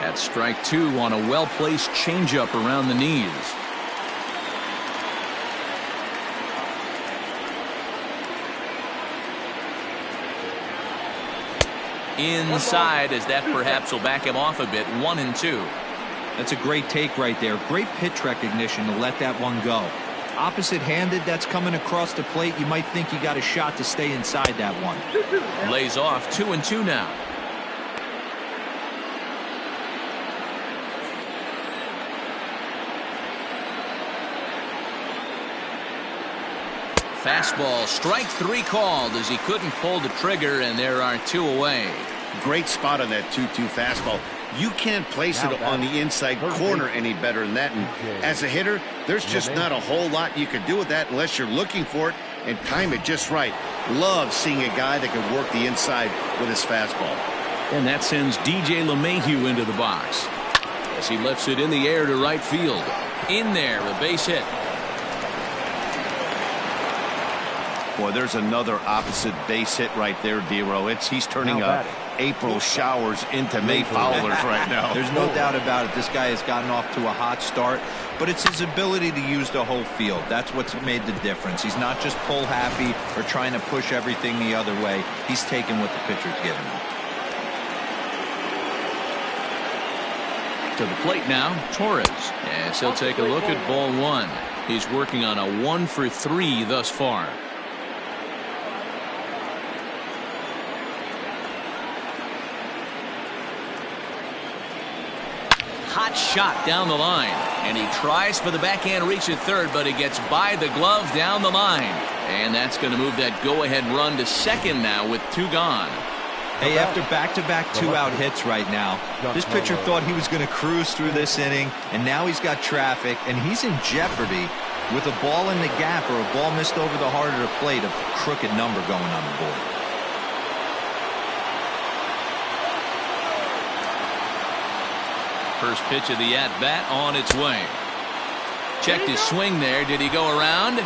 That's strike 2 on a well-placed changeup around the knees. Inside, as that perhaps will back him off a bit. 1-2. That's a great take right there. Great pitch recognition to let that one go. Opposite-handed, that's coming across the plate. You might think you got a shot to stay inside that one. Lays off. 2-2 now. Fastball, strike 3 called as he couldn't pull the trigger, and there are 2 away. Great spot on that 2-2 fastball. You can't place it on the inside corner any better than that. And as a hitter, there's just not a whole lot you can do with that unless you're looking for it and time it just right. Love seeing a guy that can work the inside with his fastball. And that sends DJ LeMahieu into the box as he lifts it in the air to right field. In there, a base hit. Boy, there's another opposite base hit right there, Dero. He's turning April showers into May foulers right now. There's no doubt about it. This guy has gotten off to a hot start, but it's his ability to use the whole field. That's what's made the difference. He's not just pull happy or trying to push everything the other way. He's taking what the pitcher's giving him. To the plate now, Torres. Yes, he'll take a look at ball 1. He's working on a 1-for-3 thus far. Hot shot down the line, and he tries for the backhand reach at third, but he gets by the glove down the line, and that's going to move that go-ahead run to second now with 2 gone. Hey, after back-to-back 2-out hits right now, this pitcher thought he was going to cruise through this inning, and now he's got traffic, and he's in jeopardy with a ball in the gap or a ball missed over the heart of the plate, a crooked number going on the board. First pitch of the at-bat on its way. Checked his swing there. Did he go around?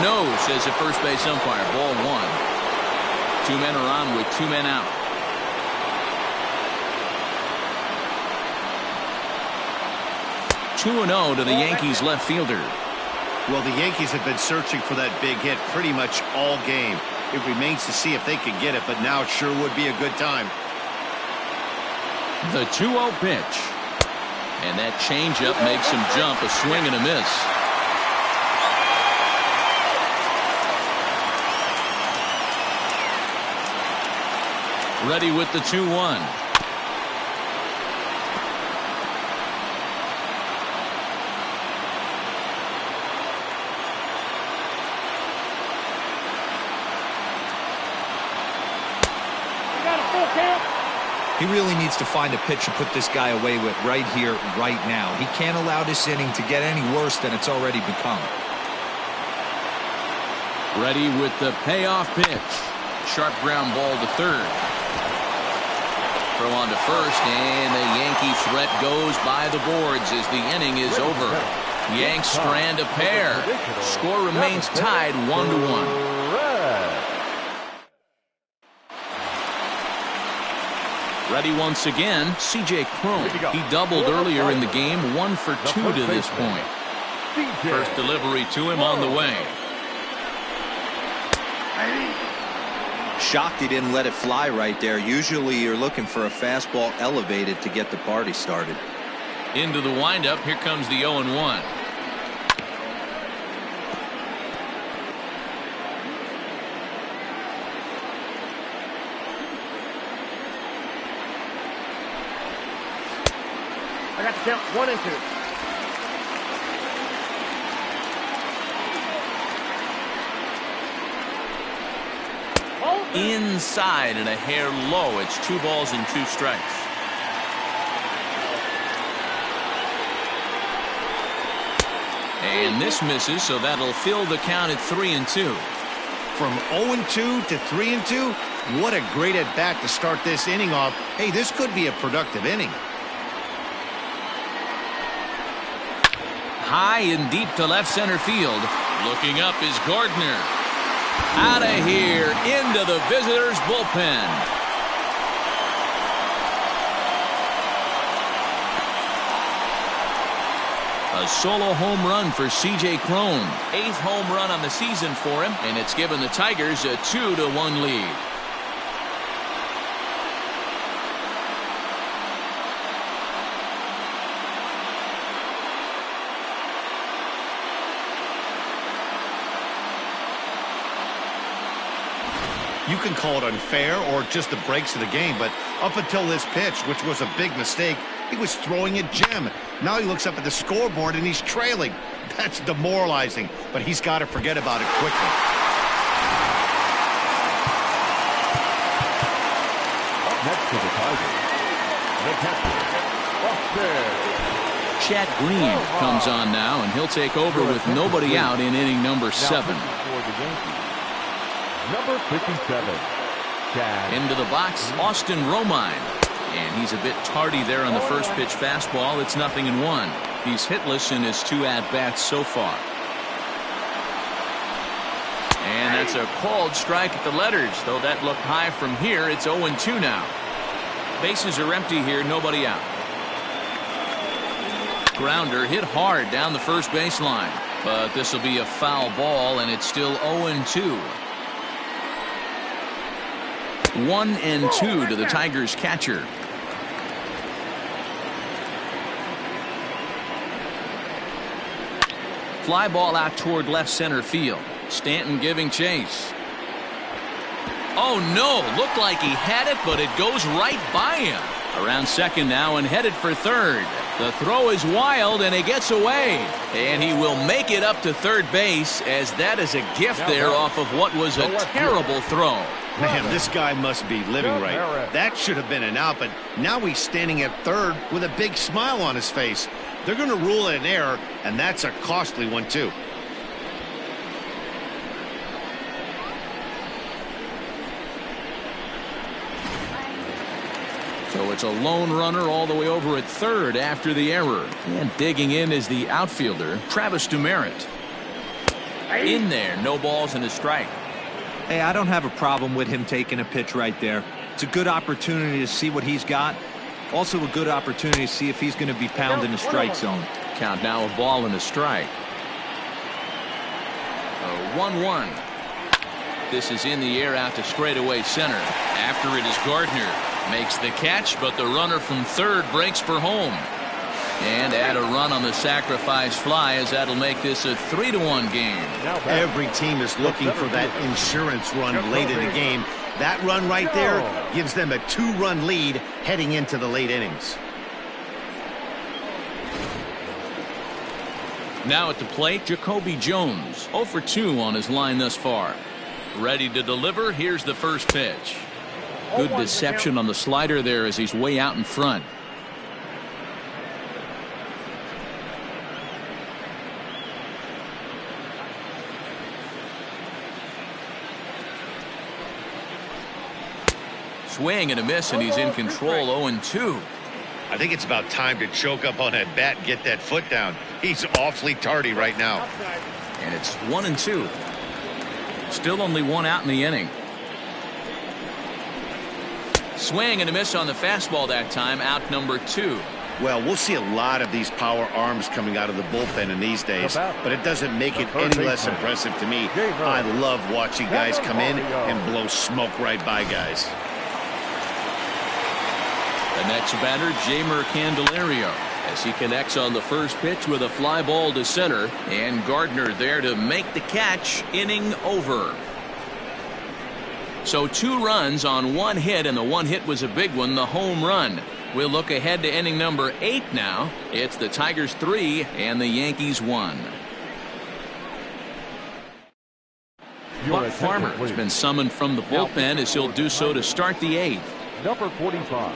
No, says the first base umpire. Ball 1. 2 men are on with 2 men out. (2-0) to the Yankees left fielder. Well, the Yankees have been searching for that big hit pretty much all game. It remains to see if they can get it, but now it sure would be a good time. The 2-0 pitch. And that changeup makes him jump, a swing and a miss. Ready with the 2-1. He really needs to find a pitch to put this guy away with right here, right now. He can't allow this inning to get any worse than it's already become. Ready with the payoff pitch. Sharp ground ball to third. Throw on to first, and the Yankee threat goes by the boards as the inning is over. Yanks strand a pair. Score remains tied 1-1. Ready once again, C.J. Cron. He doubled earlier in the game, 1 for 2 to this point. First delivery to him on the way. Shocked he didn't let it fly right there. Usually you're looking for a fastball elevated to get the party started. Into the windup, here comes the 0-1. I got the count 1 and 2. Inside and a hair low. It's 2 balls and 2 strikes. And this misses, so that'll fill the count at 3-2. From 0-2 to 3-2, what a great at bat to start this inning off. Hey, this could be a productive inning. High and deep to left center field. Looking up is Gardner. Out of here, into the visitors' bullpen. A solo home run for C.J. Cron. 8th home run on the season for him, and it's given the Tigers a 2-1 lead. You can call it unfair or just the breaks of the game, but up until this pitch, which was a big mistake, he was throwing at Jim. Now he looks up at the scoreboard and he's trailing. That's demoralizing, but he's got to forget about it quickly. Up next to the Tigers, the catcher, Austin. Chad Green comes on now, and he'll take over with nobody out in inning number 7. For the Yankees, number 57, Chad. Into the box, Austin Romine. And he's a bit tardy there on the first pitch fastball. It's 0-1. He's hitless in his 2 at-bats so far. And that's a called strike at the letters. Though that looked high from here, it's 0-2 now. Bases are empty here, nobody out. Grounder hit hard down the first baseline. But this will be a foul ball, and it's still 0-2. 1-2 to the Tigers catcher. Fly ball out toward left center field. Stanton giving chase. Oh no, looked like he had it, but it goes right by him. Around second now and headed for third. The throw is wild and he gets away. And he will make it up to third base, as that is a gift there off of what was a terrible throw. Man, this guy must be living right. That should have been an out, but now he's standing at third with a big smile on his face. They're going to rule it an error, and that's a costly one, too. So it's a lone runner all the way over at third after the error. And digging in is the outfielder, Travis Dumerit. In there, no balls and a strike. Hey, I don't have a problem with him taking a pitch right there. It's a good opportunity to see what he's got. Also a good opportunity to see if he's going to be pounding the strike zone. Count now, a ball and a strike. 1-1. This is in the air out to straightaway center. After it is Gardner. Makes the catch, but the runner from third breaks for home. And add a run on the sacrifice fly, as that'll make this a 3-1 game. Every team is looking for that insurance run late in the game. That run right there gives them a 2-run lead heading into the late innings. Now at the plate, Jacoby Jones, 0 for 2 on his line thus far. Ready to deliver. Here's the first pitch. Good deception on the slider there as he's way out in front. Swing and a miss, and he's in control. 0-2. I think it's about time to choke up on that bat and get that foot down. He's awfully tardy right now. And it's 1-2. Still only one out in the inning. Swing and a miss on the fastball that time. Out number 2. Well, we'll see a lot of these power arms coming out of the bullpen in these days, but it doesn't make it any less impressive to me. I love watching guys come in and blow smoke right by guys. The next batter, Jamer Candelario, as he connects on the first pitch with a fly ball to center, and Gardner there to make the catch. Inning over. So 2 runs on 1 hit, and the 1 hit was a big one, the home run. We'll look ahead to inning number 8 now. It's the Tigers 3 and the Yankees 1. Buck Farmer has been summoned from the bullpen, as he'll do so to start the 8th. Number 45.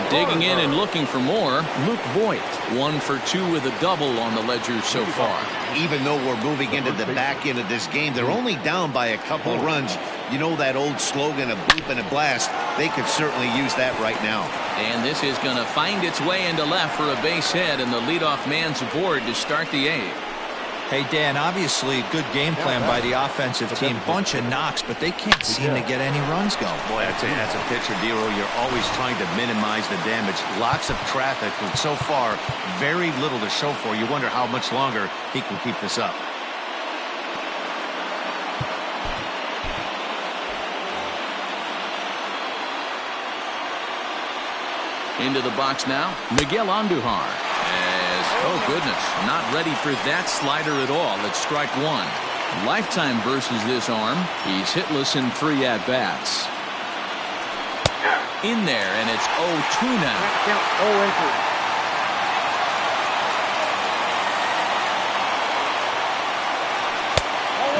Digging in and looking for more, Luke Voigt, 1 for 2 with a double on the ledger so far. Even though we're moving into the back end of this game, they're only down by a couple of runs. You know that old slogan, a bloop and a blast. They could certainly use that right now. And this is going to find its way into left for a base hit, and the leadoff man's aboard to start the 8th. Hey, Dan, obviously good game plan by the offensive team. Bunch of knocks, but they can't seem to get any runs going. Boy, that's a pitcher, Dero. You're always trying to minimize the damage. Lots of traffic, but so far, very little to show for. You wonder how much longer he can keep this up. Into the box now, Miguel Andujar. Oh, goodness, not ready for that slider at all. It's strike 1. Lifetime versus this arm. He's hitless in 3 at-bats. In there, and it's 0-2 now. Count 0-2.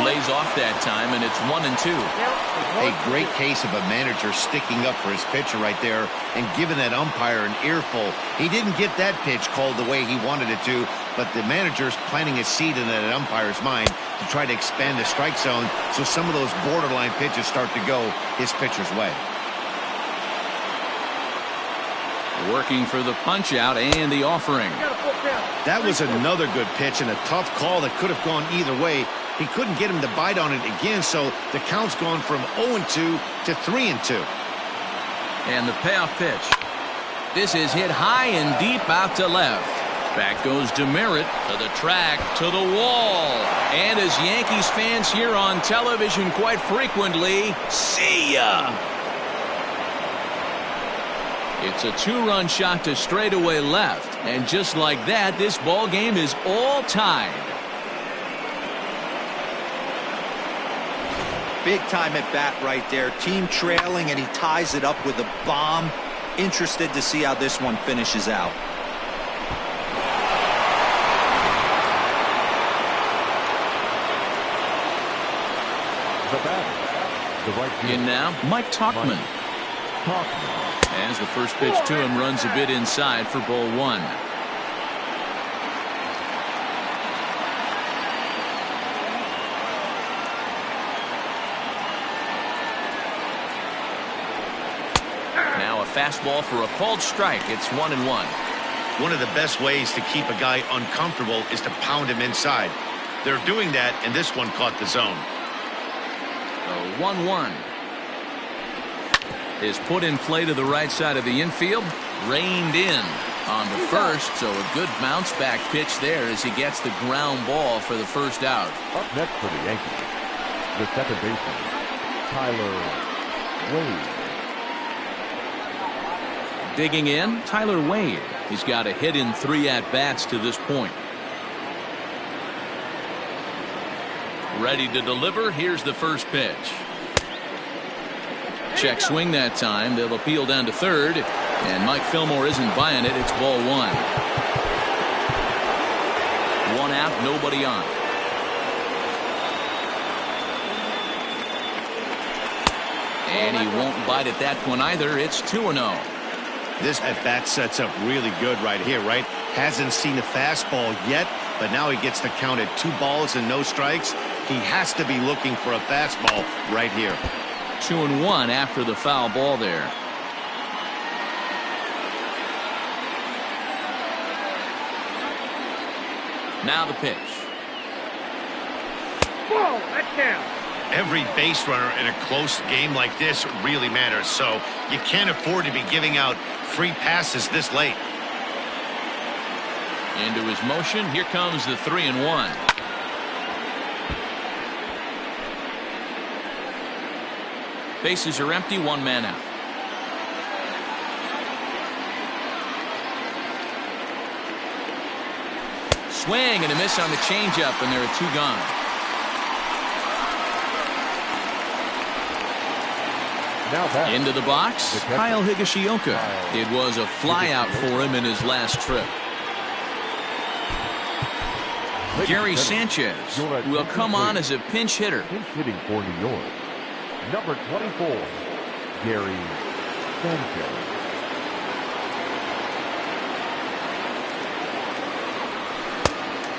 Lays off that time, and it's 1-2. A great case of a manager sticking up for his pitcher right there and giving that umpire an earful. He didn't get that pitch called the way he wanted it to, but the manager's planting a seed in that umpire's mind to try to expand the strike zone so some of those borderline pitches start to go his pitcher's way. Working for the punch out and the offering. That was another good pitch and a tough call that could have gone either way. He couldn't get him to bite on it again, so the count's gone from 0-2 to 3-2. And the payoff pitch. This is hit high and deep out to left. Back goes DeMeritt to the track, to the wall. And as Yankees fans hear on television quite frequently, see ya! It's a 2-run shot to straightaway left. And just like that, this ball game is all tied. Big time at bat right there. Team trailing, and he ties it up with a bomb. Interested to see how this one finishes out. In now, Mike Tauchman. As the first pitch to him runs a bit inside for ball 1. Now a fastball for a called strike. It's 1-1. One of the best ways to keep a guy uncomfortable is to pound him inside. They're doing that, and this one caught the zone. 1-1 is put in play to the right side of the infield. Reined in on the first, so a good bounce back pitch there as he gets the ground ball for the first out. Up next for the Yankees, the second baseman, Tyler Wade. Digging in, Tyler Wade. He's got a hit in 3 at-bats to this point. Ready to deliver. Here's the first pitch. Check swing that time. They'll appeal down to third. And Mike Fillmore isn't buying it. It's ball 1. 1 out, nobody on. And he won't bite at that one either. It's 2-0. This at-bat sets up really good right here, right? Hasn't seen a fastball yet, but now he gets to count at 2 balls and no strikes. He has to be looking for a fastball right here. 2-1 after the foul ball there. Now the pitch. Whoa, that's down. Every base runner in a close game like this really matters, so you can't afford to be giving out free passes this late. Into his motion. Here comes the 3-1. Bases are empty. 1 man out. Swing and a miss on the changeup, and there are 2 gone. Into the box, Kyle Higashioka. It was a flyout for him in his last trip. Gary Sanchez will come on as a pinch hitter. Pinch hitting for New York, number 24, Gary Sanchez.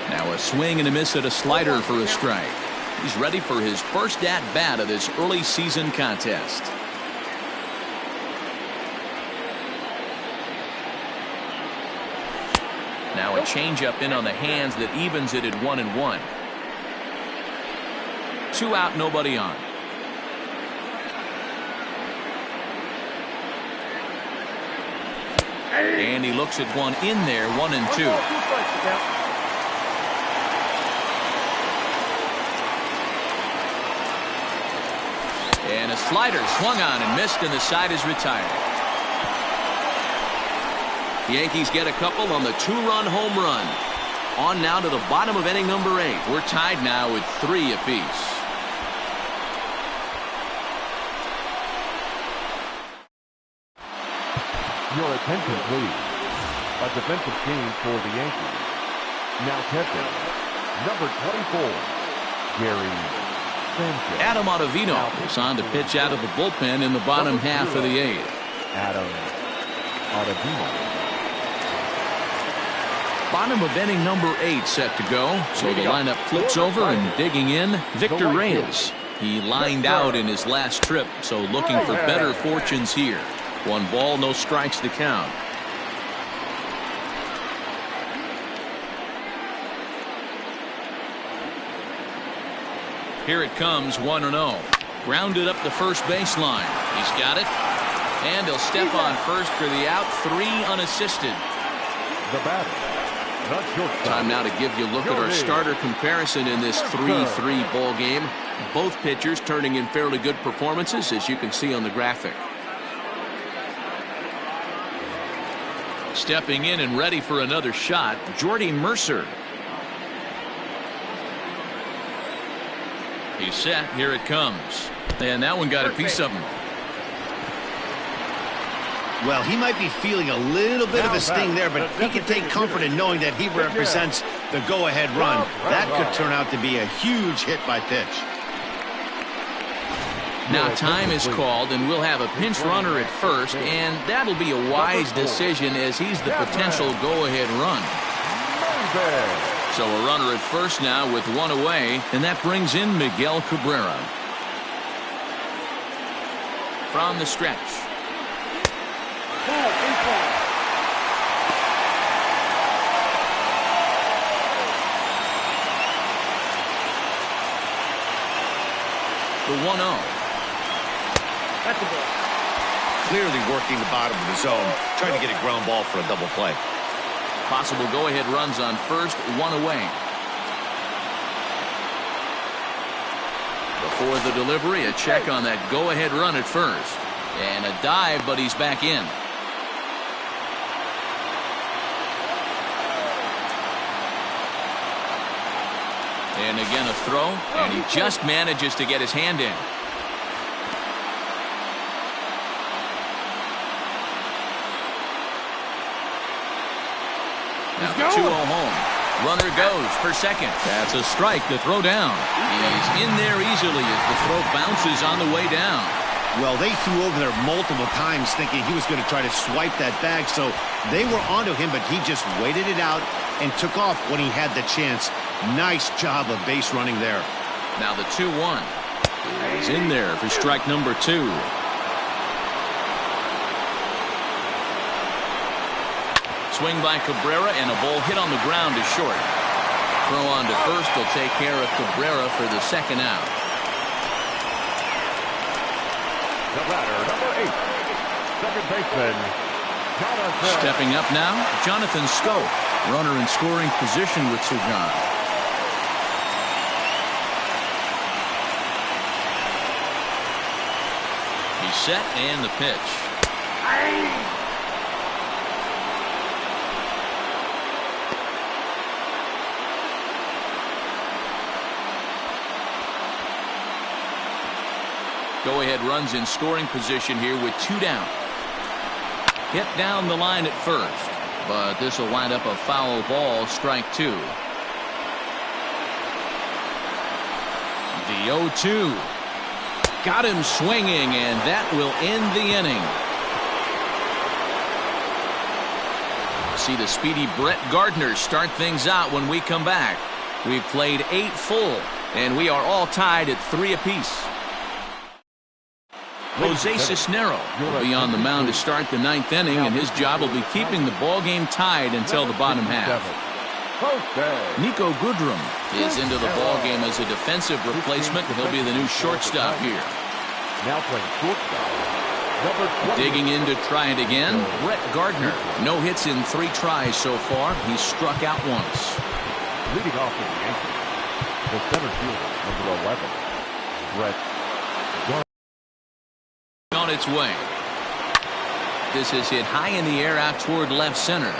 Now a swing and a miss at a slider for a strike. He's ready for his first at-bat of this early season contest. Now a changeup in on the hands that evens it at 1-1. 2 out, nobody on. And he looks at one in there, 1-2. And a slider swung on and missed, and the side is retired. The Yankees get a couple on the 2-run home run. On now to the bottom of inning number 8. We're tied now at 3 apiece. Your attention, please. A defensive change for the Yankees. Now catching, number 24, Gary Sanchez. Adam Ottavino is on to pitch out of the bullpen in the bottom half of the 8th. Adam Ottavino. Bottom of inning number 8 set to go. So the lineup flips over, and digging in, Victor Reyes. He lined out in his last trip, so looking for better fortunes here. 1 ball, no strikes to count. Here it comes, 1-0. Grounded up the first baseline. He's got it. And he'll step on first for the out. 3 unassisted. The batter. Time now to give you a look at our starter comparison in this 3-3 ball game. Both pitchers turning in fairly good performances, as you can see on the graphic. Stepping in and ready for another shot, Jordy Mercer. He's set. Here it comes. And that one got a piece of him. Well, he might be feeling a little bit of a sting there, but he can take comfort in knowing that he represents the go-ahead run. That could turn out to be a huge hit by pitch. Now time is called, and we'll have a pinch runner at first, and that'll be a wise decision as he's the potential go-ahead run. So a runner at first now with 1 away, and that brings in Miguel Cabrera. From the stretch. The 1-0. That's a ball. Clearly working the bottom of the zone, trying to get a ground ball for a double play. Possible go-ahead runs on first, 1 away. Before the delivery, a check on that go-ahead run at first. And a dive, but he's back in. And again a throw, and he just manages to get his hand in. Now the 2-0 home. Runner goes for second. That's a strike to throw down. He's in there easily as the throw bounces on the way down. Well, they threw over there multiple times thinking he was going to try to swipe that bag, so they were onto him, but he just waited it out and took off when he had the chance. Nice job of base running there. Now the 2-1. He's in there for strike number 2. Swing by Cabrera, and a ball hit on the ground is short. Throw on to first will take care of Cabrera for the second out. The batter, number 8, second baseman, Jonathan. Stepping up now, Jonathan Scope. Runner in scoring position with Sujan. He's set, and the pitch. Go-ahead runs in scoring position here with 2 down. Hit down the line at first, but this will wind up a foul ball, strike 2. The 0-2. Got him swinging, and that will end the inning. See the speedy Brett Gardner start things out when we come back. We've played 8 full, and we are all tied at 3 apiece. Jose Cisnero will be on the mound to start the 9th inning, and his job will be keeping the ball game tied until the bottom half. Nico Goodrum is into the ball game as a defensive replacement. He'll be the new shortstop here. Now playing shortstop, number 20. Digging in to try it again, Brett Gardner. No hits in 3 tries so far. He's struck out once. Leading off for the Yankees, the center fielder, number 11, Brett Gardner. On its way. This is hit high in the air out toward left center.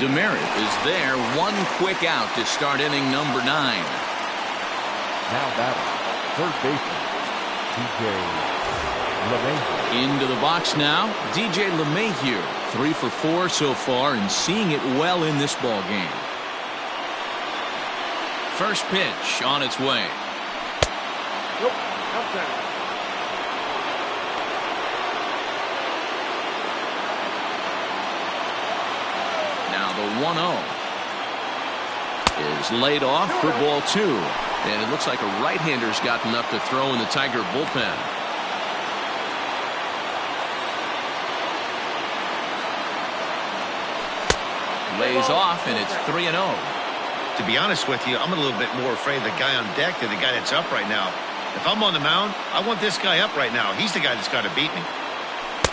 Demerit is there. 1 quick out to start inning number 9. Now batting, third baseman, DJ LeMahieu. Into the box now, DJ LeMahieu. 3 for 4 so far and seeing it well in this ball game. First pitch on its way. Nope. Outside. Now the 1-0 is laid off for ball 2. And it looks like a right-hander's gotten up to throw in the Tiger bullpen. Lays off, and it's 3-0. To be honest with you, I'm a little bit more afraid of the guy on deck than the guy that's up right now. If I'm on the mound, I want this guy up right now. He's the guy that's got to beat me.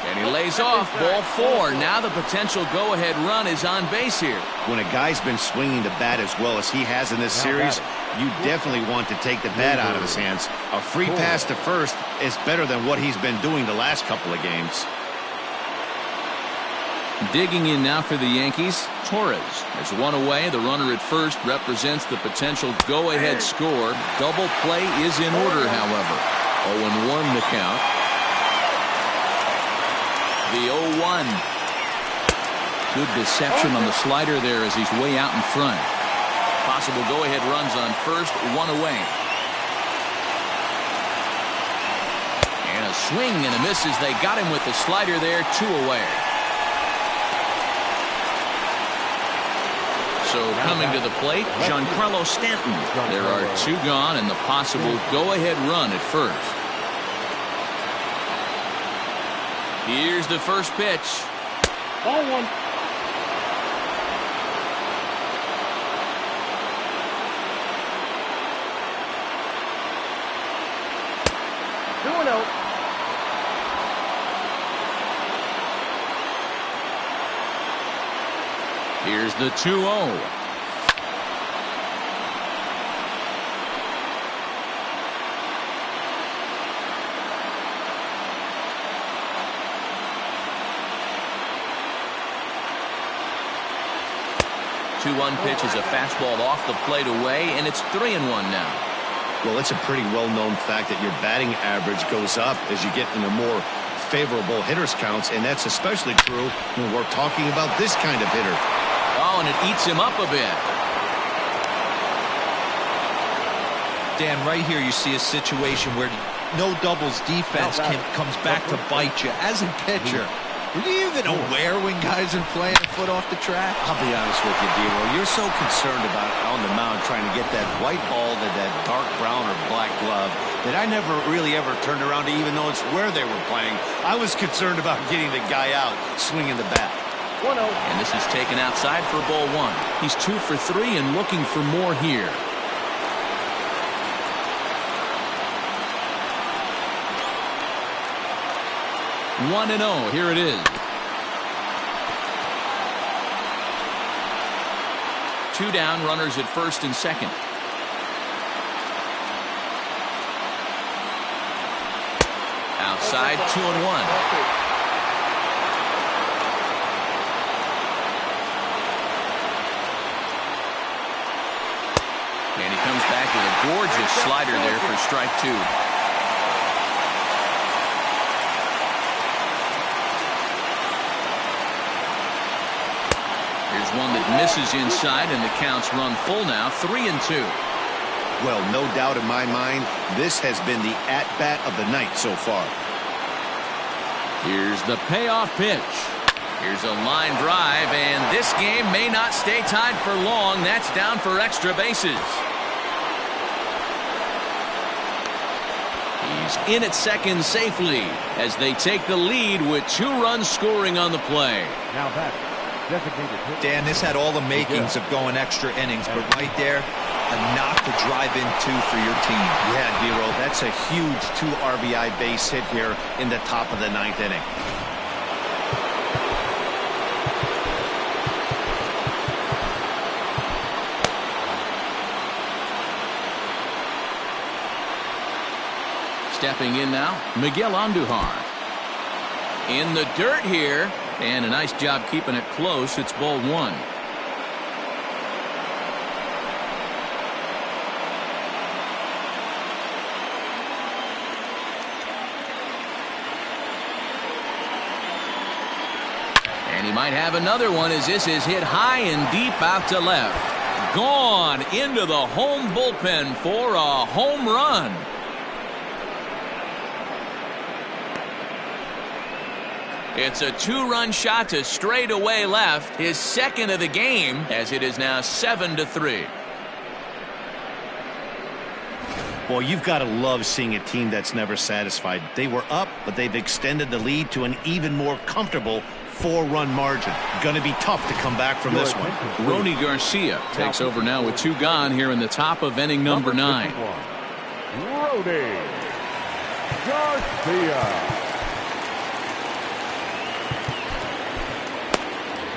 And he lays off, ball 4. Now the potential go-ahead run is on base here. When a guy's been swinging the bat as well as he has in this series, you definitely want to take the bat out of his hands. A free pass to first is better than what he's been doing the last couple of games. Digging in now for the Yankees, Torres has 1 away. The runner at first represents the potential go-ahead score. Double play is in order, however. 0-1 the count. The 0-1. Good deception on the slider there as he's way out in front. Possible go-ahead runs on first, 1 away. And a swing and a miss as they got him with the slider there, 2 away. So coming to the plate, Giancarlo Stanton. There are 2 gone and the possible go-ahead run at first. Here's the first pitch. Ball 1. Doing out. Here's the 2-0. 2-1 pitch is a fastball off the plate away, and it's 3-1 now. Well, it's a pretty well-known fact that your batting average goes up as you get into more favorable hitters counts, and that's especially true when we're talking about this kind of hitter. Oh, and it eats him up a bit. Dan, right here you see a situation where no doubles defense comes back to bite you. As a pitcher, were you even aware when guys are playing a foot off the track? I'll be honest with you, D-Roll. You're so concerned about on the mound trying to get that white ball to that dark brown or black glove that I never really ever turned around to even notice where they were playing. I was concerned about getting the guy out swinging the bat. 1-0. And this is taken outside for ball 1. He's 2 for 3 and looking for more here. 1-0. Here it is. 2 down, runners at first and second. Outside, 2-1. And he comes back with a gorgeous slider there for strike 2. Here's one that misses inside, and the count's run full now, 3-2. Well, no doubt in my mind, this has been the at-bat of the night so far. Here's the payoff pitch. Here's a line drive, and this game may not stay tied for long. That's down for extra bases. He's in at second safely as they take the lead with 2 runs scoring on the play. Now back. Dan, this had all the makings of going extra innings, but right there, a knock to drive in 2 for your team. Yeah, D-Roll, that's a huge 2 RBI base hit here in the top of the 9th inning. Stepping in now, Miguel Andujar. In the dirt here, and a nice job keeping it close. It's ball 1. And he might have another one as this is hit high and deep out to left. Gone into the home bullpen for a home run. It's a 2-run shot to straightaway left, his second of the game, as it is now 7-3. Boy, you've got to love seeing a team that's never satisfied. They were up, but they've extended the lead to an even more comfortable 4-run margin. Going to be tough to come back from this one. Ronny Garcia takes over now with 2 gone here in the top of inning number 9. Ronny Garcia.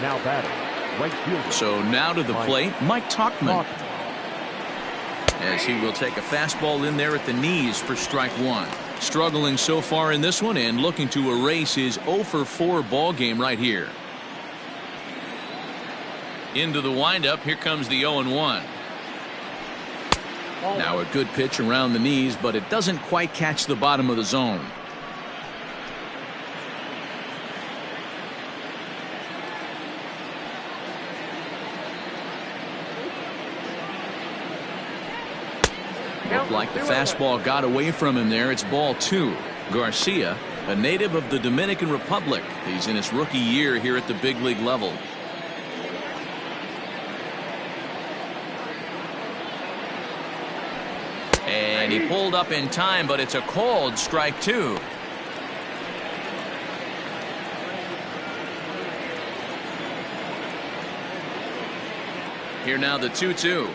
Now batting, right fielder. So now to the plate, Mike Tauchman. As he will take a fastball in there at the knees for strike 1. Struggling so far in this one and looking to erase his 0 for 4 ball game right here. Into the windup, here comes the 0-1. Now a good pitch around the knees, but it doesn't quite catch the bottom of the zone. Looked like the fastball got away from him there. It's ball 2. Garcia, a native of the Dominican Republic. He's in his rookie year here at the big league level. And he pulled up in time, but it's a called strike 2. Here now the 2-2.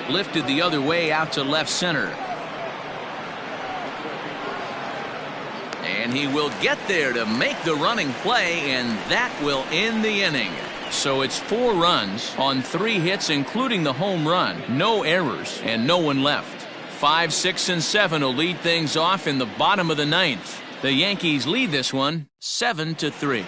Lifted the other way out to left center. And he will get there to make the running play, and that will end the inning. So it's 4 runs on 3 hits, including the home run. No errors and no one left. 5, 6, and 7 will lead things off in the bottom of the 9th. The Yankees lead this one 7-3.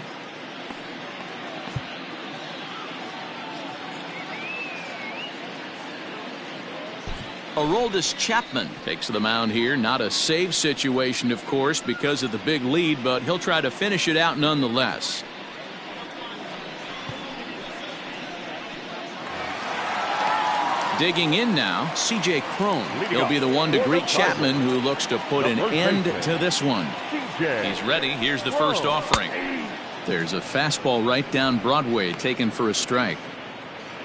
Aroldis Chapman takes the mound here. Not a save situation, of course, because of the big lead, but he'll try to finish it out nonetheless. Digging in now, C.J. Cron. He'll be the one to greet Chapman, who looks to put an end to this one. He's ready. Here's the first offering. There's a fastball right down Broadway, taken for a strike.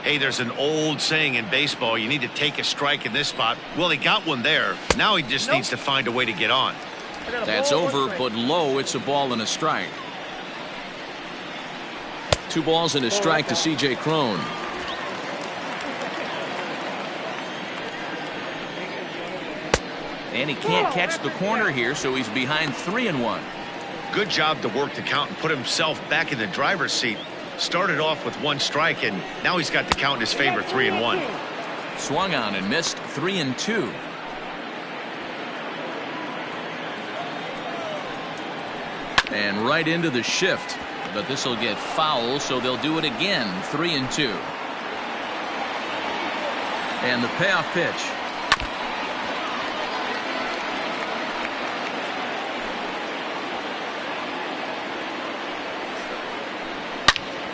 Hey, there's an old saying in baseball, you need to take a strike in this spot. Well, he got one there. Now he just needs to find a way to get on. That's over, but low. It's a ball and a strike. 2 balls and a strike to C.J. Cron. And he can't catch the corner here, so he's behind 3-1. Good job to work the count and put himself back in the driver's seat. Started off with 1 strike, and now he's got the count in his favor, 3-1. Swung on and missed, 3-2. And right into the shift, but this will get foul, so they'll do it again, 3-2. And the payoff pitch.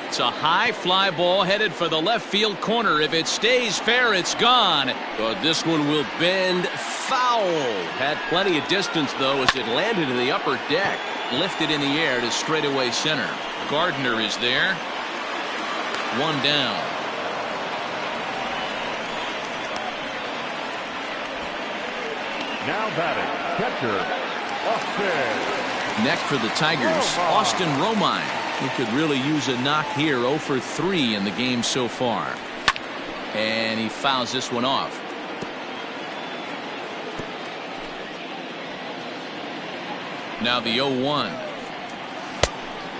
It's a high fly ball headed for the left field corner. If it stays fair, it's gone. But this one will bend foul. Had plenty of distance, though, as it landed in the upper deck. Lifted in the air to straightaway center. Gardner is there. 1 down. Now batting, catcher, Austin. Next for the Tigers, Austin Romine. He could really use a knock here. 0 for 3 in the game so far. And he fouls this one off. Now the 0-1.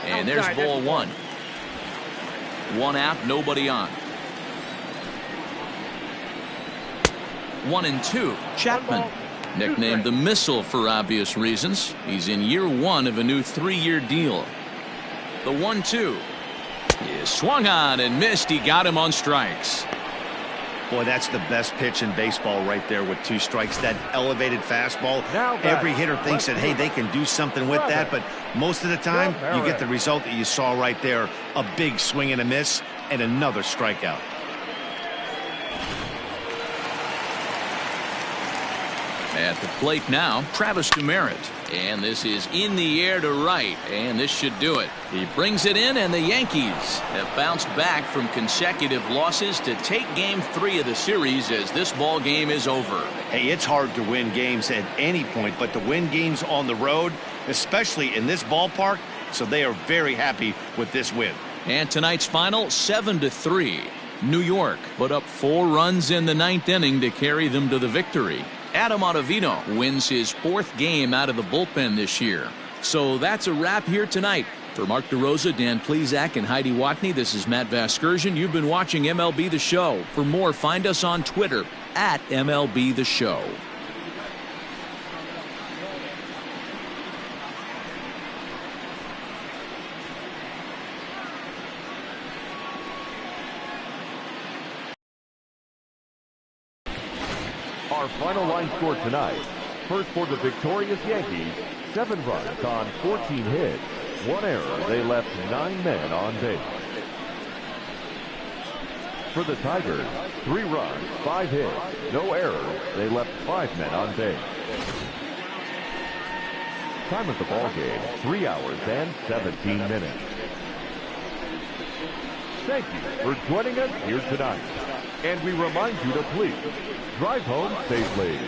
And there's ball 1. 1 out, nobody on. 1-2. Chapman, nicknamed the Missile for obvious reasons. He's in year 1 of a new 3-year deal. The 1-2 is swung on and missed. He got him on strikes. Boy, that's the best pitch in baseball right there with 2 strikes. That elevated fastball. Every hitter thinks that, hey, they can do something with that, but most of the time you get the result that you saw right there. A big swing and a miss and another strikeout. At the plate now, Travis Demeritte. And this is in the air to right, and this should do it. He brings it in, and the Yankees have bounced back from consecutive losses to take Game 3 of the series as this ball game is over. Hey, it's hard to win games at any point, but to win games on the road, especially in this ballpark, so they are very happy with this win. And tonight's final, 7-3. New York put up 4 runs in the 9th inning to carry them to the victory. Adam Ottavino wins his 4th game out of the bullpen this year. So that's a wrap here tonight. For Mark DeRosa, Dan Plesac, and Heidi Watney, this is Matt Vasgersian. You've been watching MLB The Show. For more, find us on Twitter at MLB The Show. Our final line score tonight. First for the victorious Yankees, 7 runs on 14 hits. 1 error. They left 9 men on base. For the Tigers, 3 runs, 5 hits. No errors. They left 5 men on base. Time of the ball game, 3 hours and 17 minutes. Thank you for joining us here tonight. And we remind you to please drive home safely.